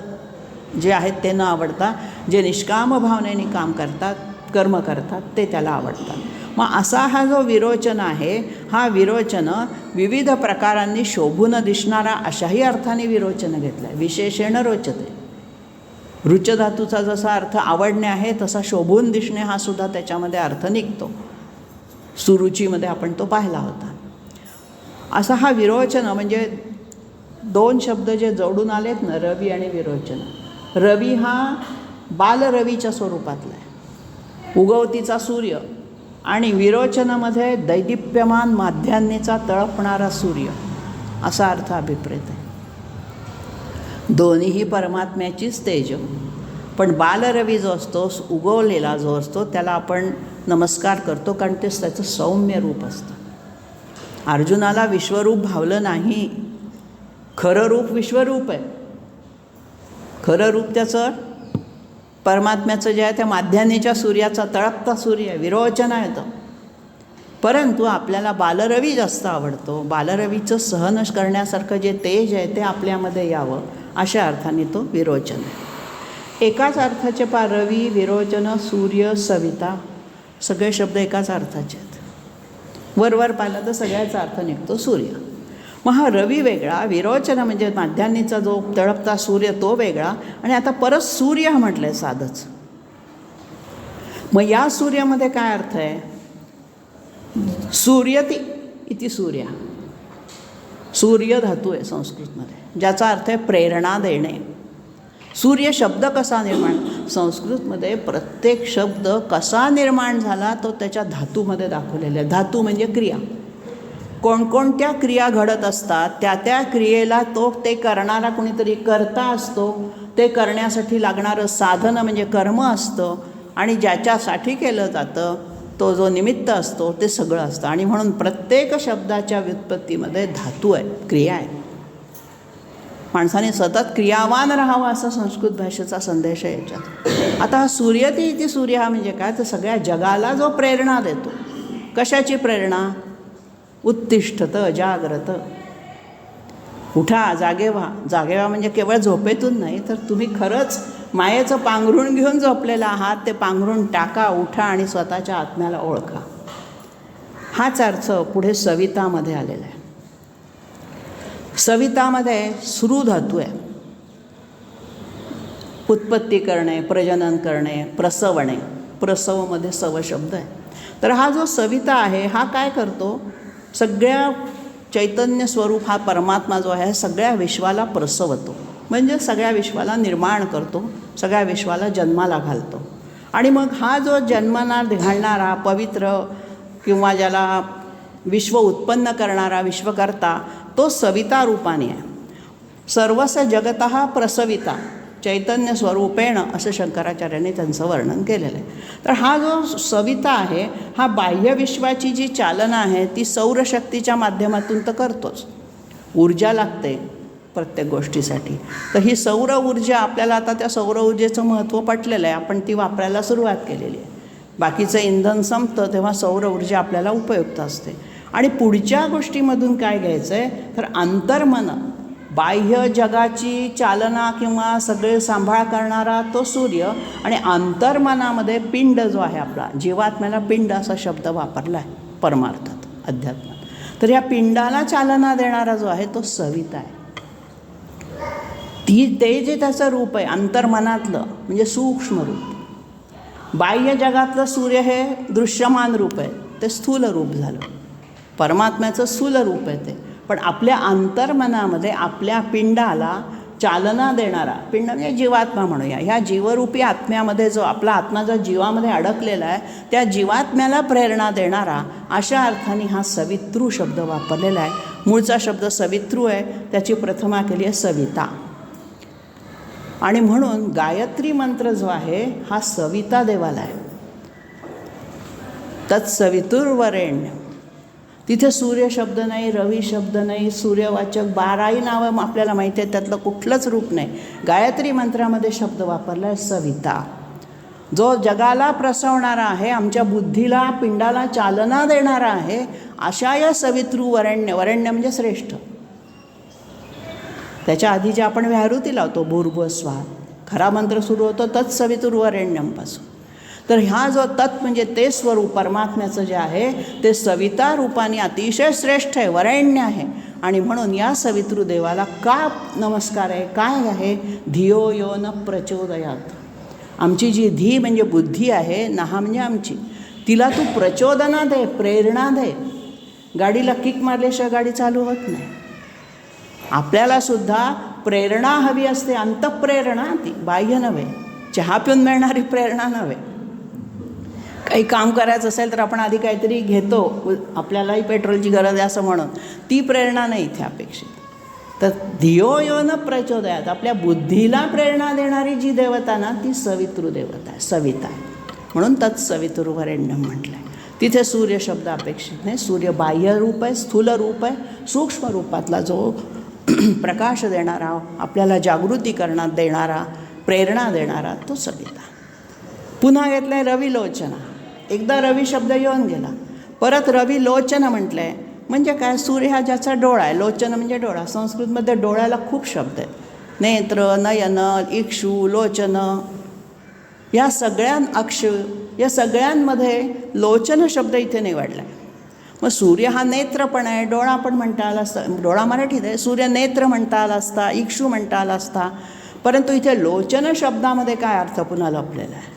जे आहेत ते न आवडता जे निष्काम भावनेने काम करतात, कर्म करतात, ते त्याला आवडतात. मग असा हा जो विरोचन आहे, हा विरोचन विविध प्रकारांनी शोभून दिसणारा अशाही अर्थाने विरोचन घेतलं आहे. विशेषेण रोचते, रुच धातूचा जसा अर्थ आवडणे आहे तसा शोभून दिसणे हा सुद्धा त्याच्यामध्ये अर्थ निघतो. सुरुचीमध्ये आपण तो पाहिला होता. असा हा विरोचन म्हणजे दोन शब्द जे जोडून आलेत ना, रवी आणि विरोचन. रवी हा बालरवीच्या स्वरूपातला आहे, उगवतीचा सूर्य, आणि विरोचनामध्ये दैदिप्यमान माध्यान्नीचा तळपणारा सूर्य असा अर्थ अभिप्रेत आहे. दोन्हीही परमात्म्याचीच तेज. पण बालरवी जो असतो, उगवलेला जो असतो, त्याला आपण नमस्कार करतो कारण तेच त्याचं सौम्य रूप असतं. अर्जुनाला विश्वरूप भावलं नाही, खरं रूप विश्वरूप आहे. खरं रूप त्याचं परमात्म्याचं जे आहे त्या माध्यान्नीच्या सूर्याचा तळपता सूर्य आहे, विरोचन आहे तो. परंतु आपल्याला बालरवी जास्त आवडतो. बालरवीचं सहन करण्यासारखं जे तेज आहे ते आपल्यामध्ये यावं अशा अर्थाने तो विरोचन आहे. एकाच अर्थाचे रवी, विरोचन, सूर्य, सविता सगळे शब्द एकाच अर्थाचे आहेत. वरवर पाहिलं तर सगळ्याचा अर्थ निघतो सूर्य. मग हा रवी वेगळा, विरोचन म्हणजे माध्यान्नीचा जो तळपता सूर्य तो वेगळा, आणि आता परत सूर्य म्हटलं आहे साधंच. मग या सूर्यामध्ये काय अर्थ आहे, सूर्यती इति सूर्य. सूर्य धातू आहे संस्कृतमध्ये ज्याचा अर्थ आहे प्रेरणा देणे. सूर्य शब्द कसा निर्माण, संस्कृतमध्ये प्रत्येक शब्द कसा निर्माण झाला तो त्याच्या धातूमध्ये दाखवलेला आहे. धातू म्हणजे क्रिया, कोणकोणत्या क्रिया घडत असतात त्या त्या क्रियेला ते करणारा कुणीतरी कर्ता असतो. ते करण्यासाठी लागणारं साधन म्हणजे कर्म असतं, आणि ज्याच्यासाठी केलं जातं तो जो निमित्त असतो ते सगळं असतं. आणि म्हणून प्रत्येक शब्दाच्या व्युत्पत्तीमध्ये धातू आहे, क्रिया आहे. माणसाने सतत क्रियावान राहावं असा संस्कृत भाषेचा संदेश आहे याच्यात. आता हा सूर्यती इति सूर्य हा म्हणजे काय, तर सगळ्या जगाला जो प्रेरणा देतो. कशाची प्रेरणा, उत्तिष्ठत जाग्रत, उठा जागे व्हा. जागे व्हा म्हणजे केवळ झोपेतून नाही, तर तुम्ही खरंच मायेचं पांघरूण घेऊन झोपलेला आहात, ते पांघरूण टाका, उठा आणि स्वतःच्या आत्म्याला ओळखा. हाच अर्थ पुढे सवितामध्ये आलेला आहे. सवितामध्ये सुरू धातू आहे, उत्पत्ती करणे, प्रजनन करणे, प्रसवणे. प्रसवमध्ये सव शब्द आहे. तर हा जो सविता आहे हा काय करतो, सगळ्या चैतन्य स्वरूप हा परमात्मा जो आहे सगळ्या विश्वाला प्रसवतो, म्हणजे सगळ्या विश्वाला निर्माण करतो, सगळ्या विश्वाला जन्माला घालतो. आणि मग हा जो जन्माला घालणारा पवित्र किंवा ज्याला विश्व उत्पन्न करणारा विश्वकर्ता तो सविता रूपाने आहे. सर्वस्य जगतः प्रसविता चैतन्य स्वरूपेण असं शंकराचार्यांनी त्यांचं वर्णन केलेलं आहे. तर हा जो सविता आहे हा बाह्य विश्वाची जी चालना आहे ती सौरशक्तीच्या माध्यमातून तर करतोच. ऊर्जा लागते, प्रत्येक गोष्टीसाठी. तर ही सौर ऊर्जा आपल्याला आता त्या सौर ऊर्जेचं महत्त्व पटलेलं आहे, आपण ती वापरायला सुरुवात केलेली आहे. बाकीचं इंधन संपतं तेव्हा सौर ऊर्जा आपल्याला उपयुक्त असते. आणि पुढच्या गोष्टीमधून काय घ्यायचं आहे तर अंतर्मन, बाह्य जगाची चालना किंवा सगळे सांभाळ करणारा तो सूर्य, आणि अंतर्मनामध्ये पिंड जो आहे आपला, जीवात्म्याला पिंड असा शब्द वापरला आहे परमार्थात अध्यात्मात. तर या पिंडाला चालना देणारा जो आहे तो सविता आहे. ते जे त्याचं रूप आहे अंतर्मनातलं म्हणजे सूक्ष्म रूप. बाह्य जगातलं सूर्य हे दृश्यमान रूप आहे, ते स्थूल रूप झालं. परमात्म्याचं स्थूल रूप आहे ते. पण आपल्या अंतर्मनामध्ये आपल्या पिंडाला चालना देणारा, पिंड म्हणजे जीवात्मा म्हणूया, ह्या जीवरूपी आत्म्यामध्ये जो आपला आत्मा जो जीवामध्ये अडकलेला आहे त्या जीवात्म्याला प्रेरणा देणारा, अशा अर्थाने हा सवितृ शब्द वापरलेला आहे. मूळचा शब्द सवितृ आहे, त्याची प्रथमा केली आहे सविता. आणि म्हणून गायत्री मंत्र जो आहे हा सविता देवाला आहे. तत्सवितुर्वरेण्य. तिथे सूर्य शब्द नाही, रवी शब्द नाही, सूर्यवाचक 12ही नावं आपल्याला माहिती आहे, त्यातलं कुठलंच रूप नाही. गायत्री मंत्रामध्ये शब्द वापरला आहे सविता, जो जगाला प्रसवणारा आहे, आमच्या बुद्धीला पिंडाला चालना देणारा आहे, अशा या सवितृवरेण्य. वरेण्य म्हणजे श्रेष्ठ. त्याच्या आधी जे आपण व्याहृती लावतो भूर्भुवस्वाहा, खरा मंत्र सुरू होतो तत्सवितुर्वरेण्यमपासून. तर ह्या जो तत् म्हणजे ते स्वरूप परमात्म्याचं जे आहे ते सविता रूपाने अतिशय श्रेष्ठ आहे, वरेण्य आहे. आणि म्हणून या सवितृ देवाला का नमस्कार आहे, काय आहे, धियो यो न प्रचोदयात. आमची जी धी म्हणजे बुद्धी आहे, नहा म्हणजे आमची, तिला तू प्रचोदना दे, प्रेरणा दे. गाडीला किक मारल्याशिवाय गाडी चालू होत नाही. आपल्यालासुद्धा प्रेरणा हवी असते, अंतःप्रेरणा, ती बाह्य नव्हे. चहा पिऊन मिळणारी प्रेरणा नव्हे. काही काम करायचं असेल तर आपण आधी काहीतरी घेतो, आपल्यालाही पेट्रोलची गरज आहे असं म्हणून, ती प्रेरणा नाही इथे अपेक्षित. तर धियो यो न प्रचोदयात, आपल्या बुद्धीला प्रेरणा देणारी जी देवता ना ती सवितृ देवता आहे, सविता आहे. म्हणून तत्सवितुर्वरेण्यम म्हटलं आहे. तिथे सूर्य शब्द अपेक्षित नाही. सूर्य बाह्य रूप आहे, स्थूल रूप आहे. सूक्ष्म रूपातला जो प्रकाश देणारा, आपल्याला जागृती करण्यात देणारा, प्रेरणा देणारा तो सविता. पुन्हा घेतलं आहे रविलोचना. एकदा रवी शब्द येऊन गेला, परत रविलोचन म्हटलं आहे. म्हणजे काय, सूर्य हा ज्याचा डोळा आहे, लोचन म्हणजे डोळा. संस्कृतमध्ये डोळ्याला खूप शब्द आहेत, नेत्र, नयन, इक्षु, लोचन. या सगळ्या या सगळ्यांमध्ये लोचन शब्द इथे निवडला आहे. मग सूर्य हा नेत्र पण आहे, डोळा पण म्हणता आला असता, डोळा मराठीत आहे, सूर्य नेत्र म्हणता आला असता, इक्षु म्हणता आला असता. परंतु इथे लोचन शब्दामध्ये काय अर्थ पुन्हा लपलेला आहे.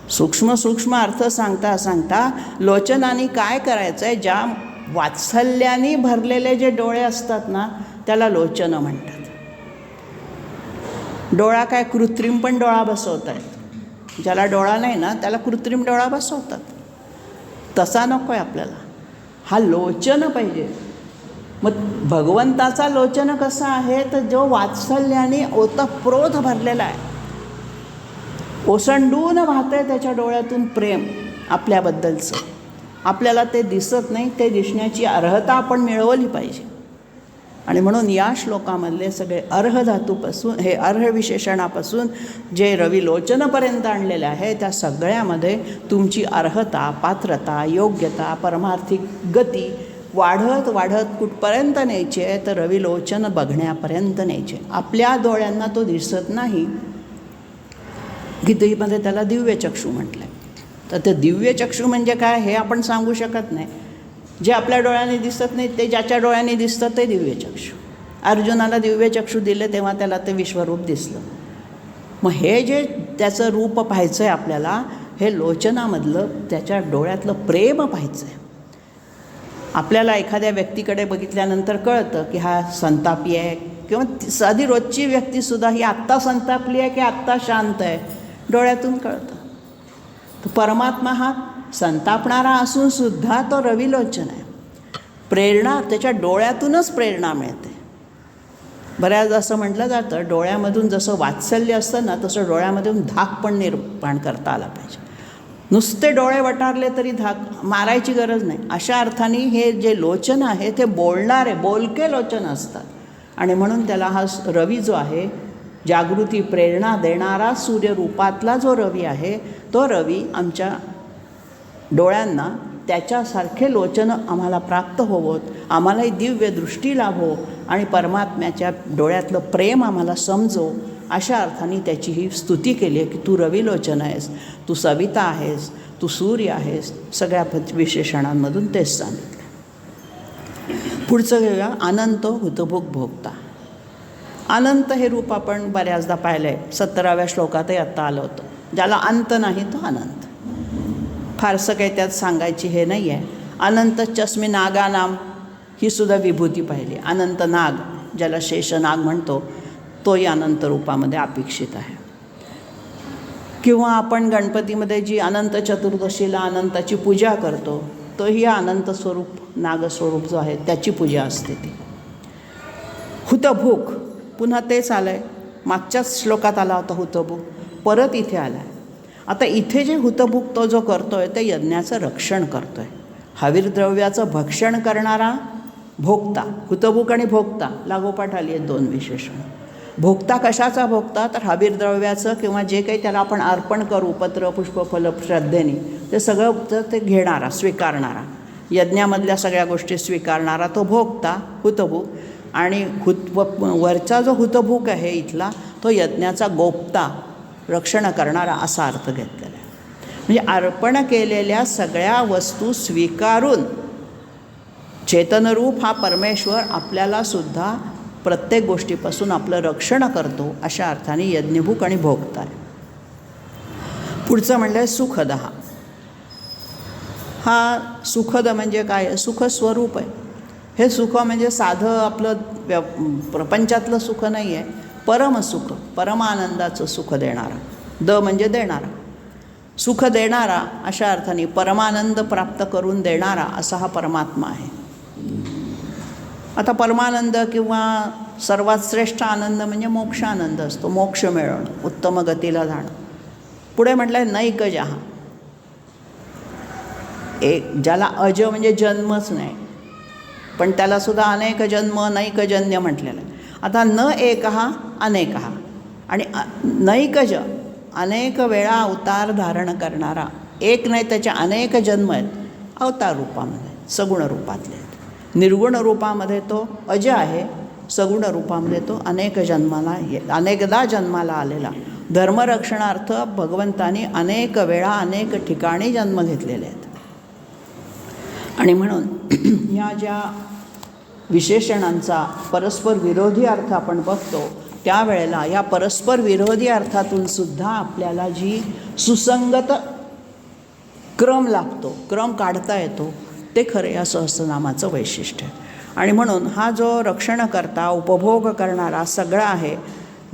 सूक्ष्म अर्थ सांगता सांगता लोचनाने काय करायचं आहे, ज्या वात्सल्याने भरलेले जे डोळे असतात ना त्याला लोचन म्हणतात. डोळा काय कृत्रिम पण डोळा बसवत आहेत. ज्याला डोळा नाही ना त्याला कृत्रिम डोळा बसवतात. तसा नको आहे आपल्याला, हा लोचन पाहिजे. मग भगवंताचा लोचन कसा आहे तर जो वात्सल्याने ओतप्रोत भरलेला आहे, ओसंडून वाहतंय त्याच्या डोळ्यातून प्रेम आपल्याबद्दलचं. आपल्याला ते दिसत नाही, ते दिसण्याची अर्हता आपण मिळवली पाहिजे. आणि म्हणून या श्लोकामधले सगळे अर्ह धातूपासून, हे अर्ह विशेषणापासून जे रविलोचनपर्यंत आणलेले आहे त्या सगळ्यामध्ये तुमची अर्हता, पात्रता, योग्यता, परमार्थिक गती वाढत वाढत कुठपर्यंत न्यायची आहे तर रविलोचन बघण्यापर्यंत न्यायचे. आपल्या डोळ्यांना तो दिसत नाही, गीतेमध्ये त्याला दिव्यचक्षू म्हटलं आहे. तर ते दिव्यचक्षू म्हणजे काय हे आपण सांगू शकत नाही. जे आपल्या डोळ्याने दिसत नाही ते ज्याच्या डोळ्याने दिसतं ते दिव्यचक्षू. अर्जुनाला दिव्यचक्षू दिले तेव्हा त्याला ते विश्वरूप दिसलं. मग हे जे त्याचं रूप पाहायचं आहे आपल्याला, हे लोचनामधलं त्याच्या डोळ्यातलं प्रेम पाहायचं आहे. आपल्याला एखाद्या व्यक्तीकडे बघितल्यानंतर कळतं की हा संतापी आहे, किंवा साधी रोजची व्यक्तीसुद्धा ही आत्ता संतापली आहे की आत्ता शांत आहे, डोळ्यातून कळतं. तो परमात्मा हा संतापणारा असूनसुद्धा तो रविलोचन आहे. प्रेरणा त्याच्या डोळ्यातूनच प्रेरणा मिळते. बऱ्याच असं म्हटलं जातं, डोळ्यामधून जसं वात्सल्य असतं ना तसं डोळ्यामधून धाक पण निर्माण करता आला पाहिजे. नुसते डोळे वटारले तरी धाक मारायची गरज नाही. अशा अर्थाने हे जे लोचन आहे ते बोलणारे, बोलके लोचन असतात. आणि म्हणून त्याला हा रवी जो आहे, जागृती प्रेरणा देणारा सूर्यरूपातला जो रवी आहे, तो रवी आमच्या डोळ्यांना त्याच्यासारखे लोचनं आम्हाला प्राप्त होवोत, आम्हालाही दिव्य दृष्टी लाभो आणि परमात्म्याच्या डोळ्यातलं प्रेम आम्हाला समजो, अशा अर्थाने त्याची ही स्तुती केली आहे की तू रविलोचन आहेस, तू सविता आहेस, तू सूर्य आहेस. सगळ्या विशेषणांमधून तेच सांगितलं. पुढचं घेऊया, अनंत हुतभुक भोगता. अनंत हे रूप आपण बऱ्याचदा पाहिलं आहे. 17व्या श्लोकातही आत्ता आलं होतं. ज्याला अंत नाही तो अनंत. फारसं काही त्यात सांगायची हे नाही आहे. अनंत चष्मी नागानाम ही सुद्धा विभूती पाहिली. अनंत नाग, ज्याला शेषनाग म्हणतो, तोही अनंत रूपामध्ये अपेक्षित आहे. किंवा आपण गणपतीमध्ये जी अनंत चतुर्दशीला अनंताची पूजा करतो, तोही अनंत स्वरूप, नागस्वरूप जो आहे त्याची पूजा असते ती. हुतभूक पुन्हा तेच आलं आहे. मागच्याच श्लोकात आला होता हुतभूक, परत इथे आला आहे. आता इथे जे हुतभूक तो जो करतो आहे ते यज्ञाचं रक्षण करतो आहे. हविर्द्रव्याचं भक्षण करणारा भोक्ता. हुतभूक आणि भोक्ता लागोपाठ आली आहेत दोन विशेषण. भोक्ता कशाचा भोक्ता, तर हविर्द्रव्याचं किंवा जे काही त्याला आपण अर्पण करू, पत्र पुष्प फल श्रद्धेने, ते सगळं ते घेणारा, स्वीकारणारा, यज्ञामधल्या सगळ्या गोष्टी स्वीकारणारा तो भोक्ता हुतभूक. आणि वरचा जो हुतभूक आहे इथला, तो यज्ञाचा गोप्ता, रक्षण करणारा असा अर्थ घेतलेला आहे. म्हणजे अर्पण केलेल्या सगळ्या वस्तू स्वीकारून चेतनरूप हा परमेश्वर आपल्याला सुद्धा प्रत्येक गोष्टीपासून आपलं रक्षण करतो, अशा अर्थाने यज्ञभूक आणि भोक्ता आहे. पुढचं म्हणलं आहे सुखद. हा सुखद म्हणजे काय, सुखस्वरूप आहे. हे सुख म्हणजे साधं आपलं प्रपंचातलं सुख नाही आहे, परमसुख, परमानंदाचं सुख देणारा. द म्हणजे देणारा, सुख देणारा, अशा अर्थाने परमानंद प्राप्त करून देणारा असा हा परमात्मा आहे. आता परमानंद किंवा सर्वात श्रेष्ठ आनंद म्हणजे मोक्षानंद असतो, मोक्ष मिळवणं, उत्तम गतीला जाणं. पुढे म्हटलं आहे नैकजहा, एक ज्याला अज म्हणजे जन्मच नाही, पण त्यालासुद्धा अनेक जन्म नैकजन्य म्हटलेलं आहे. आता न एकहा अनेकहा, आणि नैकज अनेक वेळा अवतार धारण करणारा. एक नाही, त्याचे अनेक जन्म आहेत अवतार रूपामध्ये, सगुण रूपातले आहेत. निर्गुण रूपामध्ये तो अज आहे, सगुण रूपामध्ये तो अनेकदा जन्माला आलेला. धर्मरक्षणार्थ भगवंतानी अनेक वेळा अनेक ठिकाणी जन्म घेतलेले आहेत. आणि म्हणून ह्या ज्या विशेषणांचा परस्पर विरोधी अर्थ आपण बघतो, त्यावेळेला या परस्पर विरोधी अर्थातून सुद्धा आपल्याला जी सुसंगत क्रम लागतो, क्रम काढता येतो, ते खरे या सहस्रनामाचं वैशिष्ट्य आहे. आणि म्हणून हा जो रक्षण करता, उपभोग करणारा सगळा आहे.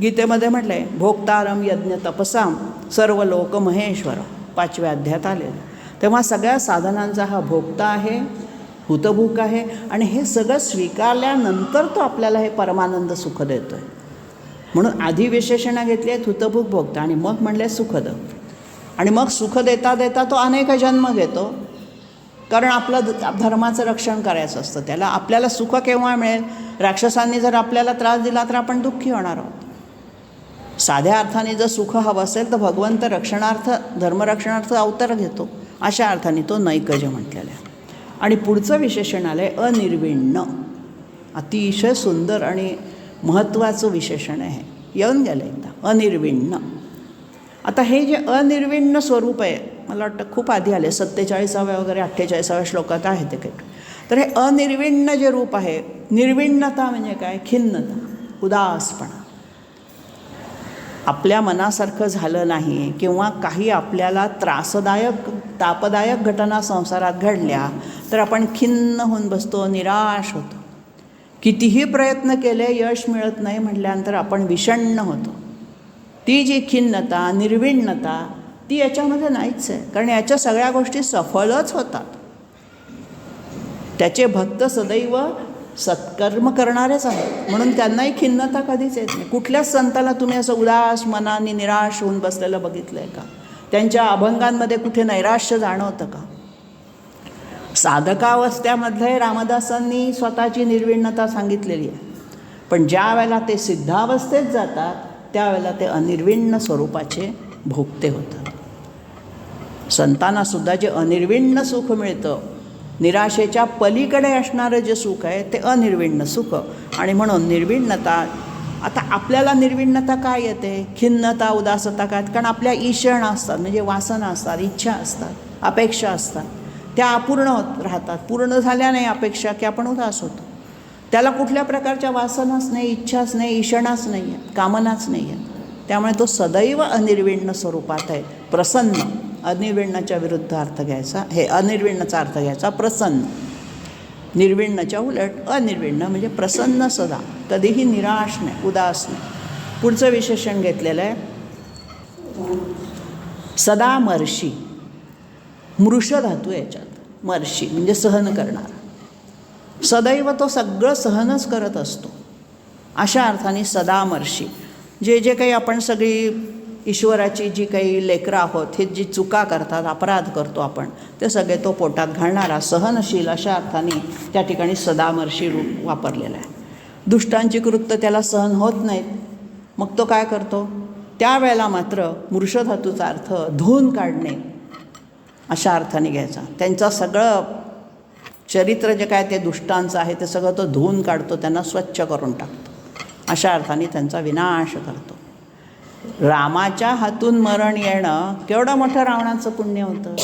गीतेमध्ये म्हटलं आहे भोक्तारम यज्ञ तपसाम सर्व लोक महेश्वर, 5व्या अध्यायात आलेलं. तेव्हा सगळ्या साधनांचा हा भोक्ता आहे, हुतभूक आहे. आणि हे सगळं स्वीकारल्यानंतर तो आपल्याला हे परमानंद सुख देतो आहे. म्हणून आधी विशेषणं घेतली आहेत हुतभूक भोक्ता, आणि मग म्हणले सुखद. आणि मग सुख देता देता तो अनेक जन्म घेतो, कारण आपलं धर्माचं रक्षण करायचं असतं त्याला. आपल्याला सुख केव्हा मिळेल, राक्षसांनी जर आपल्याला त्रास दिला तर आपण दुःखी होणार आहोत. साध्या अर्थाने जर सुख हवं असेल तर भगवंत रक्षणार्थ, धर्मरक्षणार्थ अवतार घेतो, अशा अर्थाने तो नैकज म्हटलेला आहे. आणि पुढचं विशेषण आलं आहे अनिर्विण्ण. अतिशय सुंदर आणि महत्त्वाचं विशेषण आहे. येऊन गेलं एकदा अनिर्विण्ण. आता हे जे अनिर्विण्ण स्वरूप आहे, मला वाटतं खूप आधी आले, 47व्या वगैरे 48व्या श्लोकात आहे ते काही. तर हे अनिर्विण्ण जे रूप आहे, निर्विण्णता म्हणजे काय, खिन्नता, उदासपणा. आपल्या मनासारखं झालं नाही किंवा काही आपल्याला त्रासदायक, तापदायक घटना संसारात घडल्या तर आपण खिन्न होऊन बसतो, निराश होतो. कितीही प्रयत्न केले यश मिळत नाही म्हटल्यानंतर आपण विषण्ण होतो. ती जी खिन्नता, निर्विण्णता, ती याच्यामध्ये नाहीच आहे, कारण याच्या सगळ्या गोष्टी सफलच होतात. त्याचे भक्त सदैव सत्कर्म करणारेच आहेत, म्हणून त्यांनाही खिन्नता कधीच येत नाही. कुठल्याच संताला तुम्ही असं उदास मनाने निराश होऊन बसलेलं बघितलं आहे का? त्यांच्या अभंगांमध्ये कुठे नैराश्य जाणवतं का? साधकावस्थेमध्ये रामदासांनी स्वतःची निर्विण्णता सांगितलेली आहे, पण ज्या वेळेला ते सिद्धावस्थेत जातात त्यावेळेला ते अनिर्विण्ण स्वरूपाचे भोगते होतात. संतांनासुद्धा जे अनिर्विण्ण सुख मिळतं, निराशेच्या पलीकडे असणारं जे सुख आहे ते अनिर्विण्ण सुख. आणि म्हणून निर्विण्णता, आता आपल्याला निर्विण्णता काय येते, खिन्नता उदासता काय, कारण आपल्या ईषण असतात, म्हणजे वासना असतात, इच्छा असतात, अपेक्षा असतात, त्या अपूर्ण होत राहतात. पूर्ण झाल्या नाही अपेक्षा की आपण उदास होतो. त्याला कुठल्या प्रकारच्या वासनाच नाही, इच्छाच नाही, ईषणाच नाही आहेत, कामनाच नाही आहेत. त्यामुळे तो सदैव अनिर्विण्ण स्वरूपात आहे, प्रसन्न. अनिर्विण्णाच्या विरुद्ध अर्थ घ्यायचा, हे अनिर्विण्णाचा अर्थ घ्यायचा प्रसन्न. निर्विण्णाच्या उलट अनिर्विण्ण म्हणजे प्रसन्न सदा, कधीही निराश नाही, उदास नाही. पुढचं विशेषण घेतलेलं आहे सदा मर्षी. मृष धातू याच्यात, मर्षी म्हणजे सहन करणारा. सदैव तो सगळं सहनच करत असतो, अशा अर्थाने सदा मर्षी. जे काही आपण सगळी ईश्वराची जी काही लेकरं आहोत, हे जी चुका करतात, अपराध करतो आपण, ते सगळे तो पोटात घालणारा सहनशील, अशा अर्थाने त्या ठिकाणी सदामर्षी रूप वापरलेलं आहे. दुष्टांची कृत्य त्याला सहन होत नाहीत, मग तो काय करतो, त्यावेळेला मात्र मृषधातूचा अर्थ धुवून काढणे अशा अर्थाने घ्यायचा. त्यांचं सगळं चरित्र जे काय ते दुष्टांचं आहे ते सगळं तो धुवून काढतो, त्यांना स्वच्छ करून टाकतो, अशा अर्थाने त्यांचा विनाश करतो. रामाच्या हातून मरण येणं केवढं मोठं रावणाचं पुण्य होतं.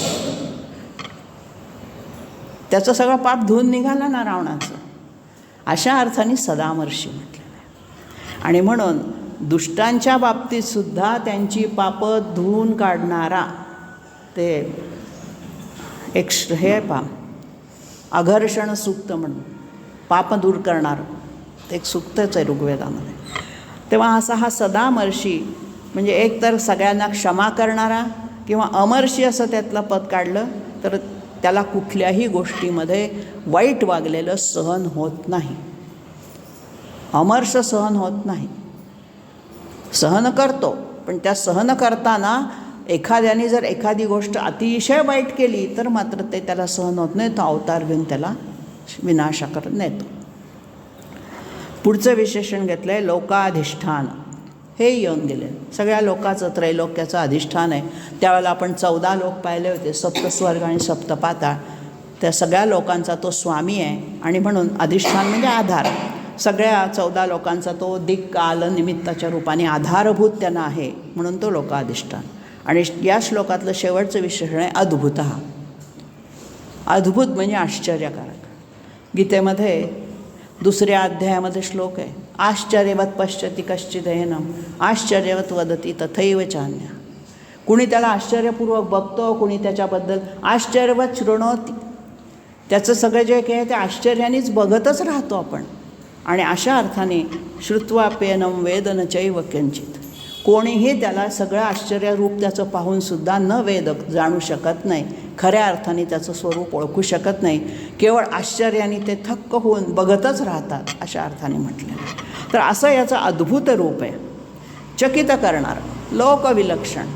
त्याचं सगळं पाप धुवून निघाला ना रावणाचं, अशा अर्थाने सदामर्षी म्हटलेलं आहे. आणि म्हणून दुष्टांच्या बाबतीतसुद्धा त्यांची पापं धुवून काढणारा ते एक हे अघर्षण सूक्त म्हणून पाप दूर करणारं एक सूक्तच आहे ऋग्वेदामध्ये. तेव्हा असा हा सदामर्षी म्हणजे एक तर सगळ्यांना क्षमा करणारा, किंवा अमर्षी असं त्यातलं पद काढलं तर त्याला कुठल्याही गोष्टीमध्ये वाईट वागलेलं सहन होत नाही. अमर्ष सहन होत नाही, सहन करतो, पण त्या सहन करताना एखाद्याने जर एखादी गोष्ट अतिशय वाईट केली तर मात्र ते त्याला सहन होत नाही, तो अवतार घेऊन त्याला विनाशाकडे नेतो. पुढचं विशेषण घेतलं आहे लोकाधिष्ठान. हे येऊन गेले, सगळ्या लोकाचं त्रैलोक्याचं अधिष्ठान आहे. त्यावेळेला आपण 14 लोक पाहिले होते, सप्तस्वर्ग आणि सप्तपाताळ. त्या सगळ्या लोकांचा तो स्वामी आहे, आणि म्हणून अधिष्ठान म्हणजे आधार. सगळ्या 14 लोकांचा तो दिक् काल निमित्ताच्या रूपाने आधारभूत त्यांना आहे, म्हणून तो लोकाधिष्ठान. आणि या श्लोकातलं शेवटचं विशेषण आहे अद्भुत. अद्भुत म्हणजे आश्चर्यकारक. गीतेमध्ये 2ऱ्या अध्यायामध्ये श्लोक आहे, आश्चर्यवत पश्यति कश्चिदेनम आश्चर्यवत वदती तथैव चान्य. कुणी त्याला आश्चर्यपूर्वक बघतो, कुणी त्याच्याबद्दल आश्चर्यवत शृणोती. त्याचं सगळं जे काही आहे ते आश्चर्यानेच बघतच राहतो आपण. आणि अशा अर्थाने श्रुत्वाप्येनं वेद न चैव किंचित. कोणीही त्याला सगळं आश्चर्यरूप त्याचं पाहूनसुद्धा न वेद जाणू शकत नाही, खऱ्या अर्थाने त्याचं स्वरूप ओळखू शकत नाही. केवळ आश्चर्याने ते थक्क होऊन बघतच राहतात, अशा अर्थाने म्हटलेलं. तर असं याचं अद्भुत रूप आहे, चकित करणारं, लोकविलक्षण,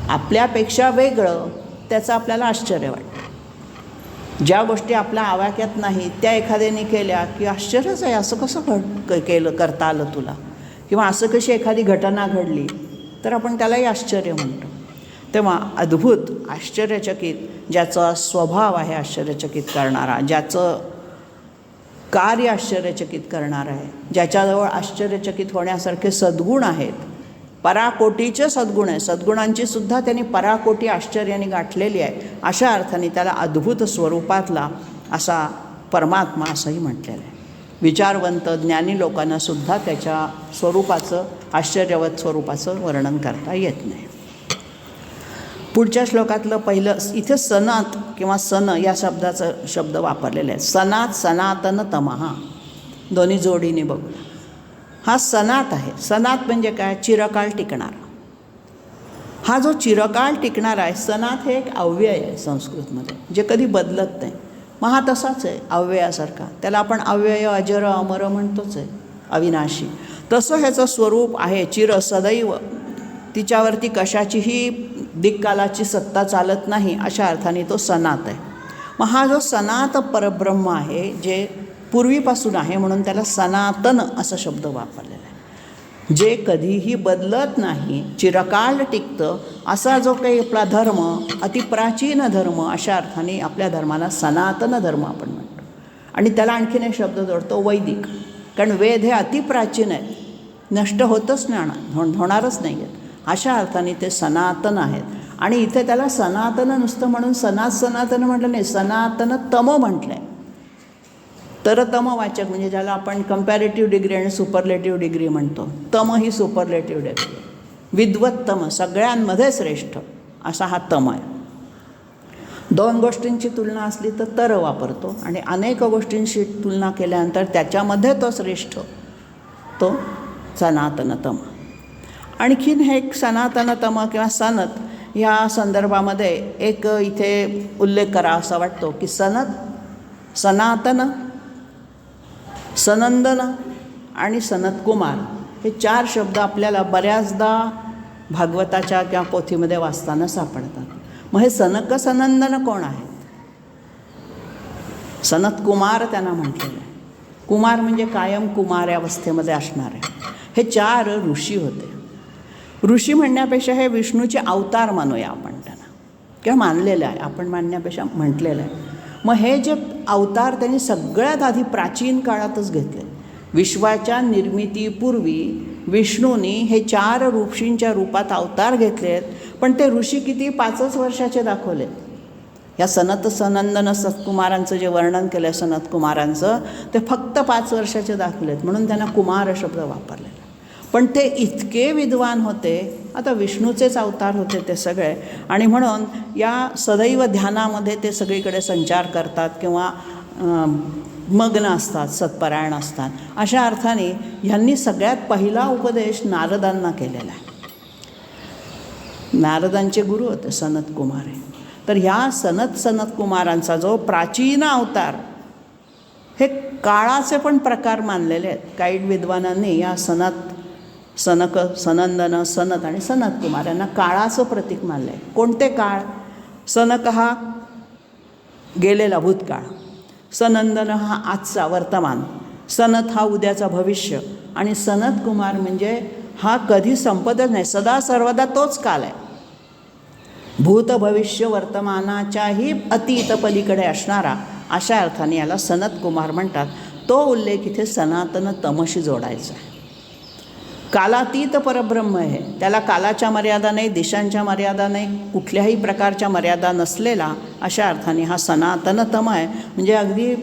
आपल्यापेक्षा वेगळं, त्याचं आपल्याला आश्चर्य वाटतं. ज्या गोष्टी आपल्या आवाक्यात नाही त्या एखाद्याने केल्या की आश्चर्यच आहे, असं कसं केलं, करता आलं तुला, किंवा असं कशी एखादी घटना घडली तर आपण त्यालाही आश्चर्य म्हणतो. तेव्हा अद्भुत, आश्चर्यचकित, ज्याचा स्वभाव आहे आश्चर्यचकित करणारा, ज्याचं कार्य आश्चर्यचकित करणारं आहे, ज्याच्याजवळ आश्चर्यचकित होण्यासारखे सद्गुण आहेत, पराकोटीचे सद्गुण आहे, सद्गुणांची सुद्धा त्यांनी पराकोटी आश्चर्याने गाठलेली आहे, अशा अर्थाने त्याला अद्भुत स्वरूपातला असा परमात्मा असंही म्हटलेलं आहे. विचारवंत ज्ञानी लोकांनासुद्धा त्याच्या स्वरूपाचं, आश्चर्यवत स्वरूपाचं वर्णन करता येत नाही. पुढच्या श्लोकातलं पहिलं, इथे सनात किंवा सन या शब्द वापरलेले आहेत. सनात, सनातन तमहा, दोन्ही जोडीने बघू. हा सनात आहे. सनात म्हणजे काय, चिरकाळ टिकणारा. हा जो चिरकाळ टिकणारा आहे, सनात हे एक अव्यय आहे संस्कृतमध्ये, जे कधी बदलत नाही. मग हा तसाच आहे अव्ययासारखा, त्याला आपण अव्यय, अजर, अमर म्हणतोच आहे, अविनाशी. तसं ह्याचं स्वरूप आहे चिर, सदैव. तिच्यावरती कशाचीही दिक्कालाची सत्ता चालत नाही, अशा अर्थाने तो सनात आहे. मग हा जो सनात परब्रह्म आहे, जे पूर्वीपासून आहे म्हणून त्याला सनातन असा शब्द वापरलेला आहे. जे कधीही बदलत नाही, चिरकाल टिकतं असा जो काही आपला धर्म, अतिप्राचीन धर्म, अशा अर्थाने आपल्या धर्माला सनातन धर्म आपण म्हणतो. आणि त्याला आणखीन एक शब्द जोडतो, वैदिक. कारण वेद हे अतिप्राचीन आहेत, नष्ट होतच नाही, होणारच नाही आहेत, अशा अर्थाने ते सनातन आहेत. आणि इथे त्याला सनातन नुसतं म्हणून सनातन म्हटलं नाही, सनातन तम म्हटलं आहे. तरतमवाचक म्हणजे ज्याला आपण कंपॅरेटिव्ह डिग्री आणि सुपरलेटिव्ह डिग्री म्हणतो. तम ही सुपरलेटिव्ह डिग्री. विद्वत्तम, सगळ्यांमध्ये श्रेष्ठ असा हा तम आहे. दोन गोष्टींची तुलना असली तर वापरतो आणि अनेक गोष्टींशी तुलना केल्यानंतर त्याच्यामध्ये तो श्रेष्ठ, तो सनातनतम. आणखीन हे एक सनातनतम किंवा सनत ह्या संदर्भामध्ये एक इथे उल्लेख करा असा वाटतो की सनातन, सनंदन आणि सनतकुमार हे 4 शब्द आपल्याला बऱ्याचदा भागवताच्या किंवा पोथीमध्ये वाचताना सापडतात. मग हे सनक सनंदन कोण आहेत? सनतकुमार त्यांना म्हटलेलं आहे. कुमार म्हणजे कायम कुमारावस्थेमध्ये असणारे. हे 4 ऋषी होते. ऋषी म्हणण्यापेक्षा हे विष्णूचे अवतार मानूया आपण त्यांना, किंवा मानलेलं आहे, आपण मानण्यापेक्षा म्हटलेलं आहे. मग हे जे अवतार त्यांनी सगळ्यात आधी प्राचीन काळातच घेतले. विश्वाच्या निर्मितीपूर्वी विष्णूंनी हे 4 ऋषींच्या रूपात अवतार घेतलेत. पण ते ऋषी किती 5च वर्षाचे दाखवलेत. या सनंदन सतकुमारांचं जे वर्णन केलं आहे, सनतकुमारांचं, ते फक्त 5 वर्षाचे दाखवलेत म्हणून त्यांना कुमार शब्द वापरलेला. पण ते इतके विद्वान होते, आता विष्णूचेच अवतार होते ते सगळे, आणि म्हणून या सदैव ध्यानामध्ये ते सगळीकडे संचार करतात किंवा मग्न असतात, सत्परायण असतात. अशा अर्थाने ह्यांनी सगळ्यात पहिला उपदेश नारदांना केलेला आहे. नारदांचे गुरु होते सनतकुमार. तर ह्या सनतकुमारांचा जो प्राचीन अवतार, हे काळाचे पण प्रकार मानलेले आहेत. काही विद्वानांनी या सनक, सनंदन, सनत आणि सनतकुमार यांना काळाचं प्रतीक मानलं आहे. कोणते काळ? सनक हा गेलेला भूतकाळ, सनंदन हा आजचा वर्तमान, सनत हा उद्याचा भविष्य, आणि सनतकुमार म्हणजे हा कधी संपतच नाही, सदा सर्वदा तोच काल आहे. भूत भविष्य वर्तमानाच्याही अतीत पलीकडे असणारा, अशा अर्थाने याला सनतकुमार म्हणतात. तो उल्लेख इथे सनातन तमशी जोडायचा आहे. कालातीत परब्रह्म आहे, त्याला कालाच्या मर्यादा नाही, दिशांच्या मर्यादा नाही, कुठल्याही प्रकारच्या मर्यादा नसलेला, अशा अर्थाने हा सनातनतम आहे. म्हणजे अगदी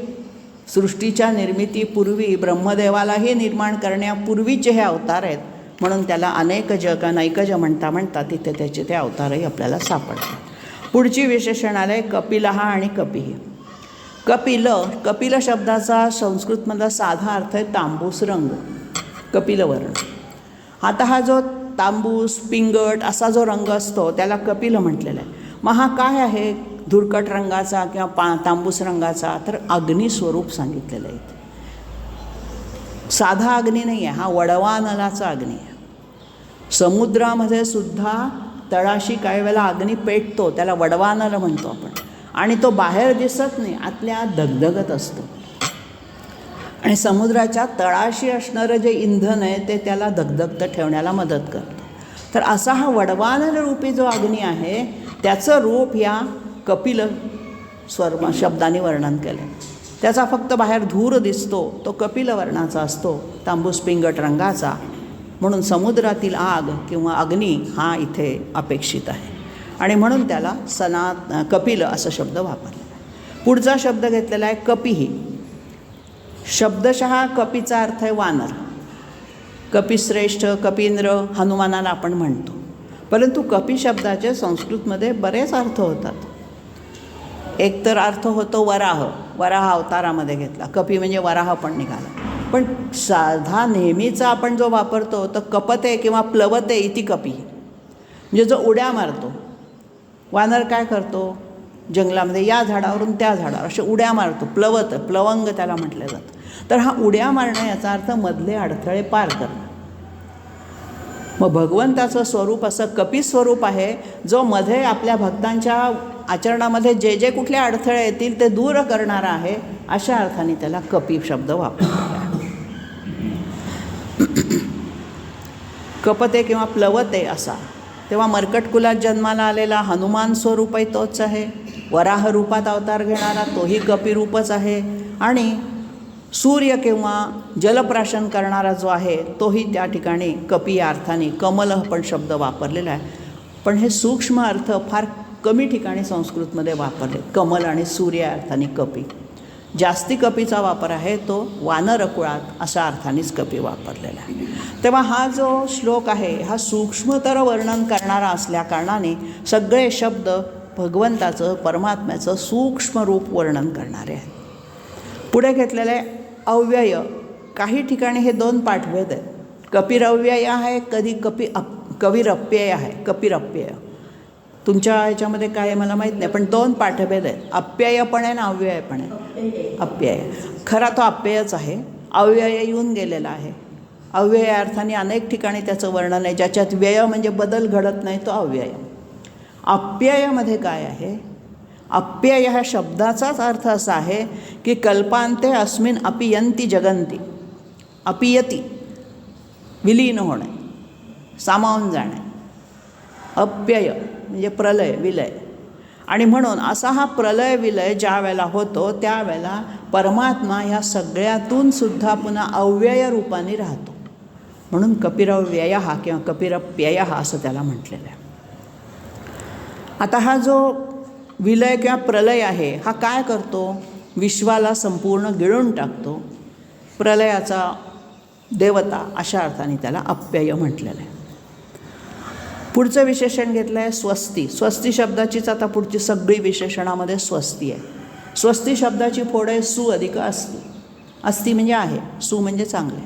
सृष्टीच्या निर्मितीपूर्वी ब्रह्मदेवालाही निर्माण करण्यापूर्वीचे हे अवतार आहेत. म्हणून त्याला अनेक जग नैकज म्हणतात तिथे त्याचे ते अवतारही आपल्याला सापडतात. पुढची विशेषण आलं आहे कपिलः आणि कपिः. कपिल शब्दाचा संस्कृतमधला साधा अर्थ आहे तांबूस रंग, कपिलवर्ण. आता हा जो तांबूस पिंगट असा जो रंग असतो त्याला कपिल म्हटलेला आहे. मग हा काय आहे धुरकट रंगाचा किंवा तांबूस रंगाचा? तर अग्निस्वरूप सांगितलेलं आहे. साधा अग्नी नाही आहे, हा वडवानलाचा अग्नी आहे. समुद्रामध्ये सुद्धा तळाशी काही वेळेला अग्नी पेटतो, त्याला वडवानल म्हणतो आपण, आणि तो बाहेर दिसत नाही, आतल्या आत धगधगत असतो. आणि समुद्राच्या तळाशी असणारं जे इंधन आहे ते त्याला धगधगतं ठेवण्याला मदत करतं. तर असा हा वडवानल रूपी जो अग्नी आहे त्याचं रूप या कपिल शब्दाने वर्णन केलं आहे. त्याचा फक्त बाहेर धूर दिसतो, तो कपिल वर्णाचा असतो, तांबूस पिंगट रंगाचा. म्हणून समुद्रातील आग किंवा अग्नी हा इथे अपेक्षित आहे, आणि म्हणून त्याला कपिल असा शब्द वापरला. पुढचा शब्द घेतलेला आहे कपिः. शब्दशः कपीचा अर्थ आहे वानर. कपिश्रेष्ठ, कपींद्र, हनुमानाला आपण म्हणतो. परंतु कपी शब्दाचे संस्कृतमध्ये बरेच अर्थ होतात. एक तर अर्थ होतो वराह अवतारामध्ये घेतला. कपी म्हणजे वराह पण निघाला. पण साधा नेहमीचा आपण जो वापरतो तो कपते किंवा प्लवते इति कपी, म्हणजे जो उड्या मारतो. वानर काय करतो जंगलामध्ये, या झाडावरून त्या झाडावर असे उड्या मारतो, प्लवंग त्याला म्हटलं जातं. तर हा उड्या मारणं याचा अर्थ मधले अडथळे पार करणं. मग भगवंताचं स्वरूप असं कपी स्वरूप आहे, जो मध्ये आपल्या भक्तांच्या आचरणामध्ये जे कुठले अडथळे येतील ते दूर करणारा आहे, अशा अर्थाने त्याला कपी शब्द वापरला आहे. कपते किंवा प्लवते असा. तेव्हा मर्कट कुलात जन्माला आलेला हनुमान स्वरूपही तोच आहे. वराह रूपात अवतार घेणारा तोही कपिरूपच आहे. आणि सूर्य किंवा जलप्राशन करणारा जो आहे तोही त्या ठिकाणी कपी या अर्थाने कमल पण शब्द वापरलेला आहे. पण हे सूक्ष्म अर्थ फार कमी ठिकाणी संस्कृतमध्ये वापरले. कमल आणि सूर्य या अर्थाने कपी. जास्ती कपीचा वापर आहे तो वानरकुळात अशा अर्थानेच कपी वापरलेला आहे. तेव्हा हा जो श्लोक आहे हा सूक्ष्मतर वर्णन करणारा असल्याकारणाने सगळे शब्द भगवंताचं परमात्म्याचं सूक्ष्म रूप वर्णन करणारे आहेत. पुढे घेतलेले अव्यय. काही ठिकाणी हे दोन पाठभेद आहेत. कपिरव्यय आहे, कधी कविरप्यय आहे. कपिरप्यय तुमच्या ह्याच्यामध्ये काय आहे मला माहीत नाही, पण दोन पाठभेद आहेत. अप्यय पण आहे ना अव्यय पण आहे. अप्यय खरा तो अप्ययच आहे. अव्यय येऊन गेलेला आहे. अव्यय अर्थाने अनेक ठिकाणी त्याचं वर्णन आहे. ज्याच्यात व्यय म्हणजे बदल घडत नाही तो अव्यय. अप्ययामध्ये काय आहे? अप्यय ह्या शब्दाचाच अर्थ असा आहे की कल्पांते अस्मिन अपियंती जगंती. अपियती विलीन होणे, सामावून जाणे. अप्यय म्हणजे प्रलय विलय. आणि म्हणून असा हा प्रलय विलय ज्या वेळेला होतो त्यावेळेला परमात्मा ह्या सगळ्यातून सुद्धा पुन्हा अव्यय रूपाने राहतो. म्हणून कपिरव्यय हा किंवा कपिरप्यय हा असं त्याला म्हटलेलं आहे. आता हा जो विलय किंवा प्रलय आहे हा काय करतो? विश्वाला संपूर्ण गिळून टाकतो. प्रलयाचा देवता अशा अर्थाने त्याला अप्यय म्हटलेलं आहे. पुढचं विशेषण घेतलं आहे स्वस्ती. स्वस्ती शब्दाचीच आता पुढची सगळी विशेषणामध्ये स्वस्ती आहे. स्वस्ती शब्दाची फोड आहे सु अधिक अस्ती. अस्ती म्हणजे आहे, सु म्हणजे चांगले.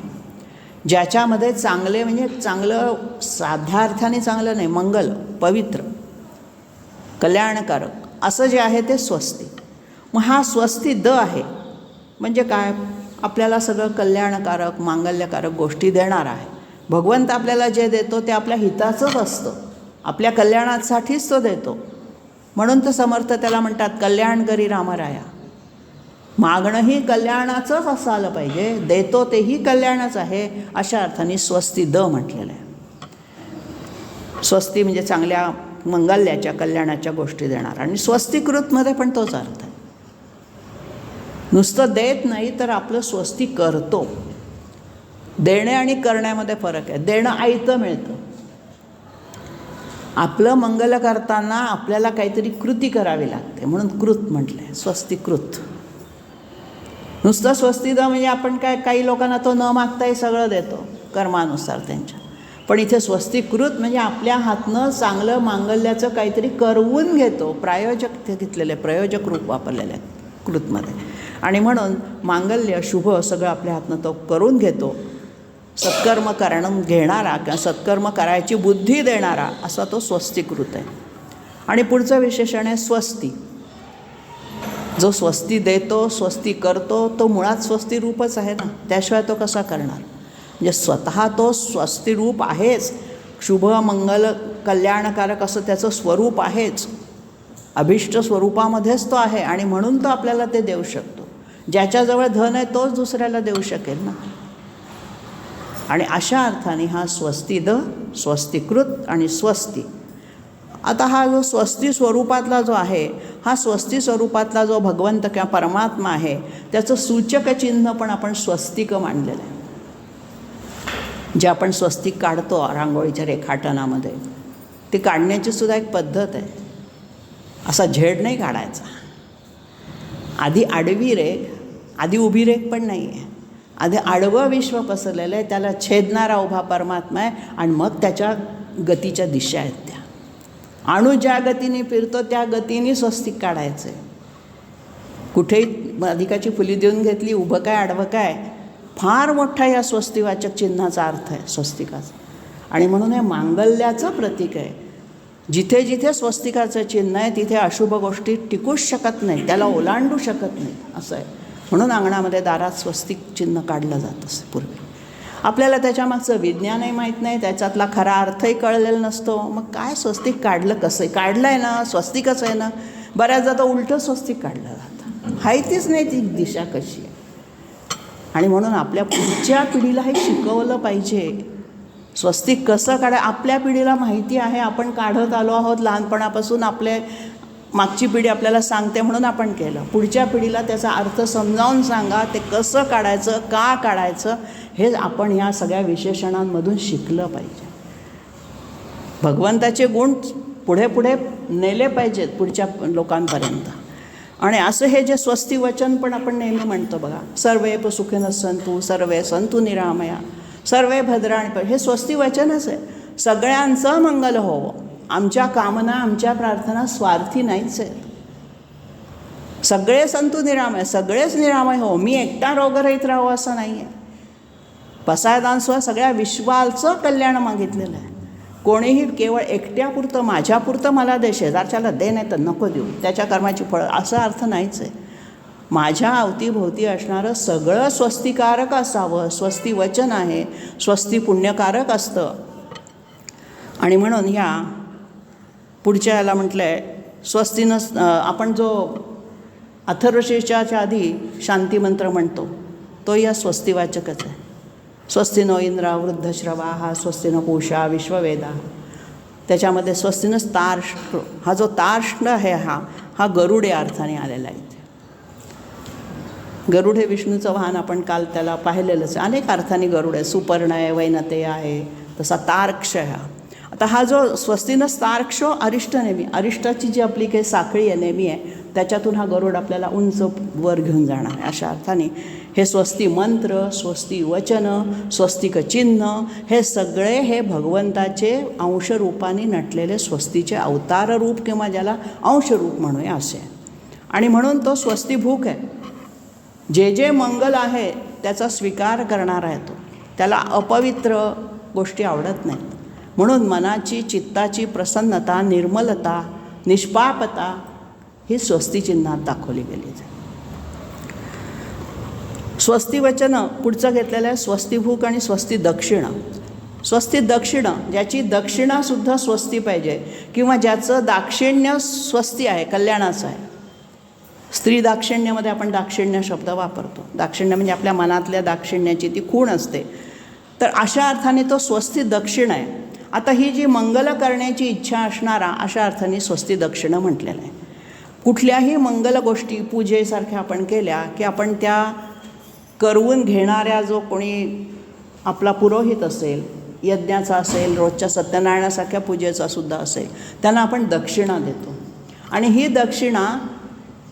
ज्याच्यामध्ये चांगले म्हणजे चांगलं साध्या अर्थाने चांगलं नाही, मंगल, पवित्र, कल्याणकारक असं जे आहे ते स्वस्ती. मग हा स्वस्ती द आहे म्हणजे काय? आपल्याला सगळं कल्याणकारक मांगल्यकारक गोष्टी देणार आहे. भगवंत आपल्याला जे देतो ते आपल्या हिताचंच असतं, आपल्या कल्याणासाठीच तो देतो. म्हणून तर समर्थ त्याला म्हणतात कल्याण करी रामराया. मागणंही कल्याणाचंच असं आलं पाहिजे, देतो तेही कल्याणच आहे. अशा अर्थाने स्वस्ती द म्हटलेलं आहे. स्वस्ती म्हणजे चांगल्या मंगल्याच्या कल्याणाच्या गोष्टी देणार. आणि स्वस्तीकृतमध्ये पण तोच अर्थ आहे. नुसतं देत नाही तर आपलं स्वस्ती करतो. देणे आणि करण्यामध्ये फरक आहे. देणं आयतं मिळतं. आपलं मंगल करताना आपल्याला काहीतरी कृती करावी लागते म्हणून कृत म्हटलं आहे. स्वस्तीकृत. नुसतं स्वस्तीद म्हणजे आपण काय काही लोकांना तो न मागताही सगळं देतो कर्मानुसार त्यांच्या. पण इथे स्वस्तीकृत म्हणजे आपल्या हातनं चांगलं मांगल्याचं काहीतरी करवून घेतो. प्रायोजक ते घेतलेलं आहे, प्रयोजक रूप वापरलेलं आहे कृतमध्ये. आणि म्हणून मांगल्य शुभ सगळं आपल्या हातनं तो करून घेतो. सत्कर्म करणं घेणारा किंवा सत्कर्म करायची बुद्धी देणारा असा तो स्वस्तीकृत आहे. आणि पुढचं विशेषण आहे स्वस्ती. जो स्वस्ती देतो, स्वस्ती करतो तो मुळात स्वस्ती रूपच आहे ना, त्याशिवाय तो कसा करणार? म्हणजे स्वतः तो स्वस्ती रूप आहेच. शुभ मंगल कल्याणकारक असं त्याचं स्वरूप आहेच. अभिष्ट स्वरूपामध्येच तो आहे आणि म्हणून तो आपल्याला ते देऊ शकतो. ज्याच्याजवळ धन आहे तोच दुसऱ्याला देऊ शकेल ना. आणि अशा अर्थाने हा स्वस्तीद, स्वस्तीकृत आणि स्वस्ती. आता हा जो स्वस्ती स्वरूपातला जो आहे हा स्वस्ती स्वरूपातला जो भगवंत किंवा परमात्मा आहे त्याचं सूचक चिन्ह पण आपण स्वस्तिक मांडलेलं आहे. जे आपण स्वस्तिक काढतो रांगोळीच्या रेखाटनामध्ये, ती काढण्याची सुद्धा एक पद्धत आहे. असा झेड नाही काढायचा. आधी आडवी रेख, आधी उभी रेख पण नाही आहे. आधी आडवं विश्व पसरलेलं आहे, त्याला छेदणारा उभा परमात्मा आहे आणि मग त्याच्या गतीच्या दिशा आहेत त्या. अणू ज्या गतीने फिरतो त्या गतीने स्वस्तिक काढायचं आहे. कुठेही अधिकाची फुली देऊन घेतली, उभं काय आडवं काय, फार मोठा या स्वस्तिवाचक चिन्हाचा अर्थ आहे स्वस्तिकाचा. आणि म्हणून हे मांगल्याचं प्रतीक आहे. जिथे जिथे स्वस्तिकाचं चिन्ह आहे तिथे अशुभ गोष्टी टिकूच शकत नाही, त्याला ओलांडू शकत नाही असं आहे. म्हणून अंगणामध्ये दारात स्वस्तिक चिन्ह काढलं जात असे पूर्वी. आपल्याला त्याच्यामागचं विज्ञानही माहीत नाही, त्याच्यातला खरा अर्थही कळलेला नसतो. मग काय स्वस्तिक काढलं कसं? काढलं आहे ना, स्वस्तिकच आहे ना. बऱ्याचदा तर उलटं स्वस्तिक काढलं जातं. माहितीच नाही ती दिशा कशी आहे. आणि म्हणून आपल्या पुढच्या पिढीला हे शिकवलं पाहिजे. स्वस्तिक कसं काढा, आपल्या पिढीला माहिती आहे, आपण काढत आलो आहोत लहानपणापासून, आपले मागची पिढी आपल्याला सांगते म्हणून आपण केलं. पुढच्या पिढीला त्याचा अर्थ समजावून सांगा, ते कसं काढायचं, का काढायचं, हे आपण ह्या सगळ्या विशेषणांमधून शिकलं पाहिजे. भगवंताचे गुण पुढे पुढे नेले पाहिजेत पुढच्या लोकांपर्यंत. आणि असं हे जे स्वस्ती वचन पण आपण नेहमी म्हणतो बघा, सर्वे सुखिनः सन्तु, सर्वे सन्तु निरामया, सर्वे भद्राणि, हे स्वस्ती वचनच आहे. सगळ्यांचं मंगल होवं. आमच्या कामना, आमच्या प्रार्थना स्वार्थी नाहीच आहेत. सगळे संतू निरामय, सगळेच निरामय हो, मी एकटा रोगरहित राहावं असं नाही आहे. पसायदानसुद्धा सगळ्या विश्वाचं कल्याण मागितलेलं आहे. कोणीही केवळ एकट्यापुरतं, माझ्यापुरतं मला दे, शेजारच्याला दे, नाही तर नको देऊ, त्याच्या कर्माची फळं, असा अर्थ नाहीच आहे. माझ्या अवतीभोवती असणारं सगळं स्वस्तिकारक असावं. स्वस्ती वचन आहे, स्वस्ती पुण्यकारक असतं. आणि म्हणून ह्या पुढच्या याला म्हटलं आहे स्वस्तीनं, आपण जो अथर्वशीर्षाच्या आधी शांतिमंत्र म्हणतो तो या स्वस्तिवाचकच आहे. स्वस्तिनो इंद्रा वृद्धश्रवा, स्वस्तिनो पूषा विश्ववेदा. त्याच्यामध्ये स्वस्तिनं तार्ष्ट, हा जो तार्ष्ट आहे हा गरुड या अर्थाने आलेला आहे. गरुड हे विष्णूचं वाहन, आपण काल त्याला पाहिलेलंच आहे. अनेक अर्थाने गरुड आहे, सुपर्ण आहे, वैनते आहे, तसा तार्क्ष आहे. आता हा जो स्वस्तिनं तार्क्ष अरिष्ट नेहमी, अरिष्टाची जी आपली काही साखळी आहे नेहमी आहे, त्याच्यातून हा गरुड आपल्याला उंच वर घेऊन जाणार आहे. अशा अर्थाने हे स्वस्ती मंत्र, स्वस्ती वचन, स्वस्तिक चिन्ह, हे सगळे हे भगवंताचे अंशरूपाने नटलेले स्वस्तीचे अवतार रूप किंवा ज्याला अंशरूप म्हणूया असे. आणि म्हणून तो स्वस्तिभूक आहे. जे जे मंगल आहे त्याचा स्वीकार करणारा आहे तो. त्याला अपवित्र गोष्टी आवडत नाहीत. म्हणून मनाची, चित्ताची प्रसन्नता, निर्मलता, निष्पापता ही स्वस्तिचिन्हात दाखवली गेली आहे. स्वस्ती वचनं पुढचं घेतलेलं आहे स्वस्तिभूक आणि स्वस्ती दक्षिणा. स्वस्ती दक्षिणा, ज्याची दक्षिणासुद्धा स्वस्ती पाहिजे किंवा ज्याचं दाक्षिण्य स्वस्ती आहे, कल्याणाचं आहे. स्त्री दाक्षिण्यामध्ये आपण दाक्षिण्य शब्द वापरतो. दाक्षिण्य म्हणजे आपल्या मनातल्या दाक्षिण्याची ती खूण असते. तर अशा अर्थाने तो स्वस्ती दक्षिण आहे. आता ही जी मंगल करण्याची इच्छा असणारा, अशा अर्थाने स्वस्ती दक्षिणं म्हटलेलं आहे. कुठल्याही मंगल गोष्टी पूजेसारख्या आपण केल्या की आपण त्या करवून घेणाऱ्या जो कोणी आपला पुरोहित असेल, यज्ञाचा असेल, रोजच्या सत्यनारायणासारख्या पूजेचा सुद्धा असेल, त्यांना आपण दक्षिणा देतो. आणि ही दक्षिणा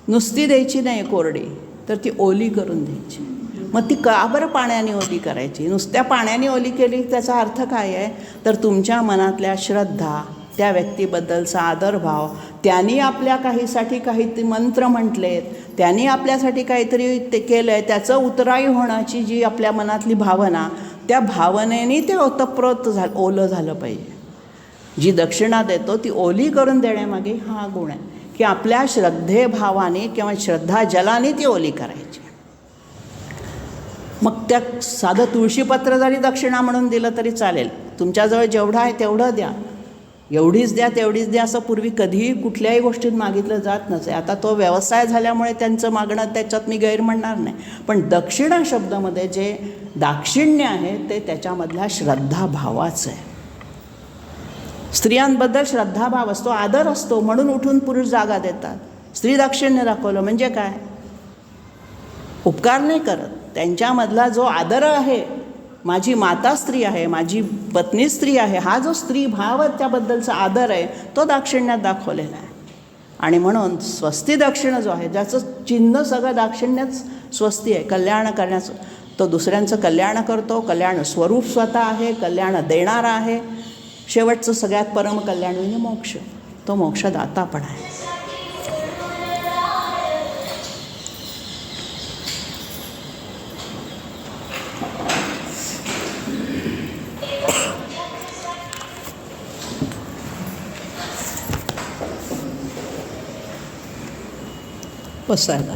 नुसती द्यायची नाही कोरडी, तर ती ओली करून द्यायची. मग ती का बरं पाण्याने ओली करायची? नुसत्या पाण्याने ओली केली त्याचा अर्थ काय आहे? तर तुमच्या मनातल्या श्रद्धा, त्या व्यक्तीबद्दलचा आदरभाव, त्यांनी आपल्या काहीसाठी काही मंत्र म्हटलेत, त्यांनी आपल्यासाठी काहीतरी ते केलं आहे, त्याचं उतराई होण्याची जी आपल्या मनातली भावना, त्या भावनेने ते ओतप्रोत ओलं झालं पाहिजे. जी दक्षिणा देतो ती ओली करून देण्यामागे हा गुण आहे की आपल्या श्रद्धेभावाने किंवा श्रद्धाजलाने ती ओली करायची. मग त्या साधं तुळशीपत्र जरी दक्षिणा म्हणून दिलं तरी चालेल. तुमच्याजवळ जेवढं आहे तेवढं द्या, एवढीच द्या तेवढीच द्या असं पूर्वी कधीही कुठल्याही गोष्टीत मागितलं जात नसे. आता तो व्यवसाय झाल्यामुळे त्यांचं मागणं, त्याच्यात मी गैर म्हणणार नाही. पण दक्षिणा शब्दामध्ये जे दाक्षिण्य आहे ते त्याच्यामधल्या श्रद्धाभावाचं आहे. स्त्रियांबद्दल श्रद्धाभाव असतो, आदर असतो, म्हणून उठून पुरुष जागा देतात. स्त्री दाक्षिण्य दाखवलं म्हणजे काय? उपकार नाही करत. त्यांच्यामधला जो आदर आहे, माझी माता स्त्री आहे, माझी पत्नी स्त्री आहे, हा जो स्त्री भाव त्याबद्दलचा आदर आहे तो दाक्षिण्यात दाखवलेला आहे. आणि म्हणून स्वस्ती दक्षिण जो आहे, ज्याचं चिन्ह सगळं दाक्षिण्यच स्वस्ती आहे, कल्याण करण्याचं, तो दुसऱ्यांचं कल्याण करतो. कल्याण स्वरूप स्वतः आहे, कल्याण देणारा आहे. शेवटचं सगळ्यात परम कल्याण म्हणजे मोक्ष, तो मोक्षदाता पण आहे. बसायला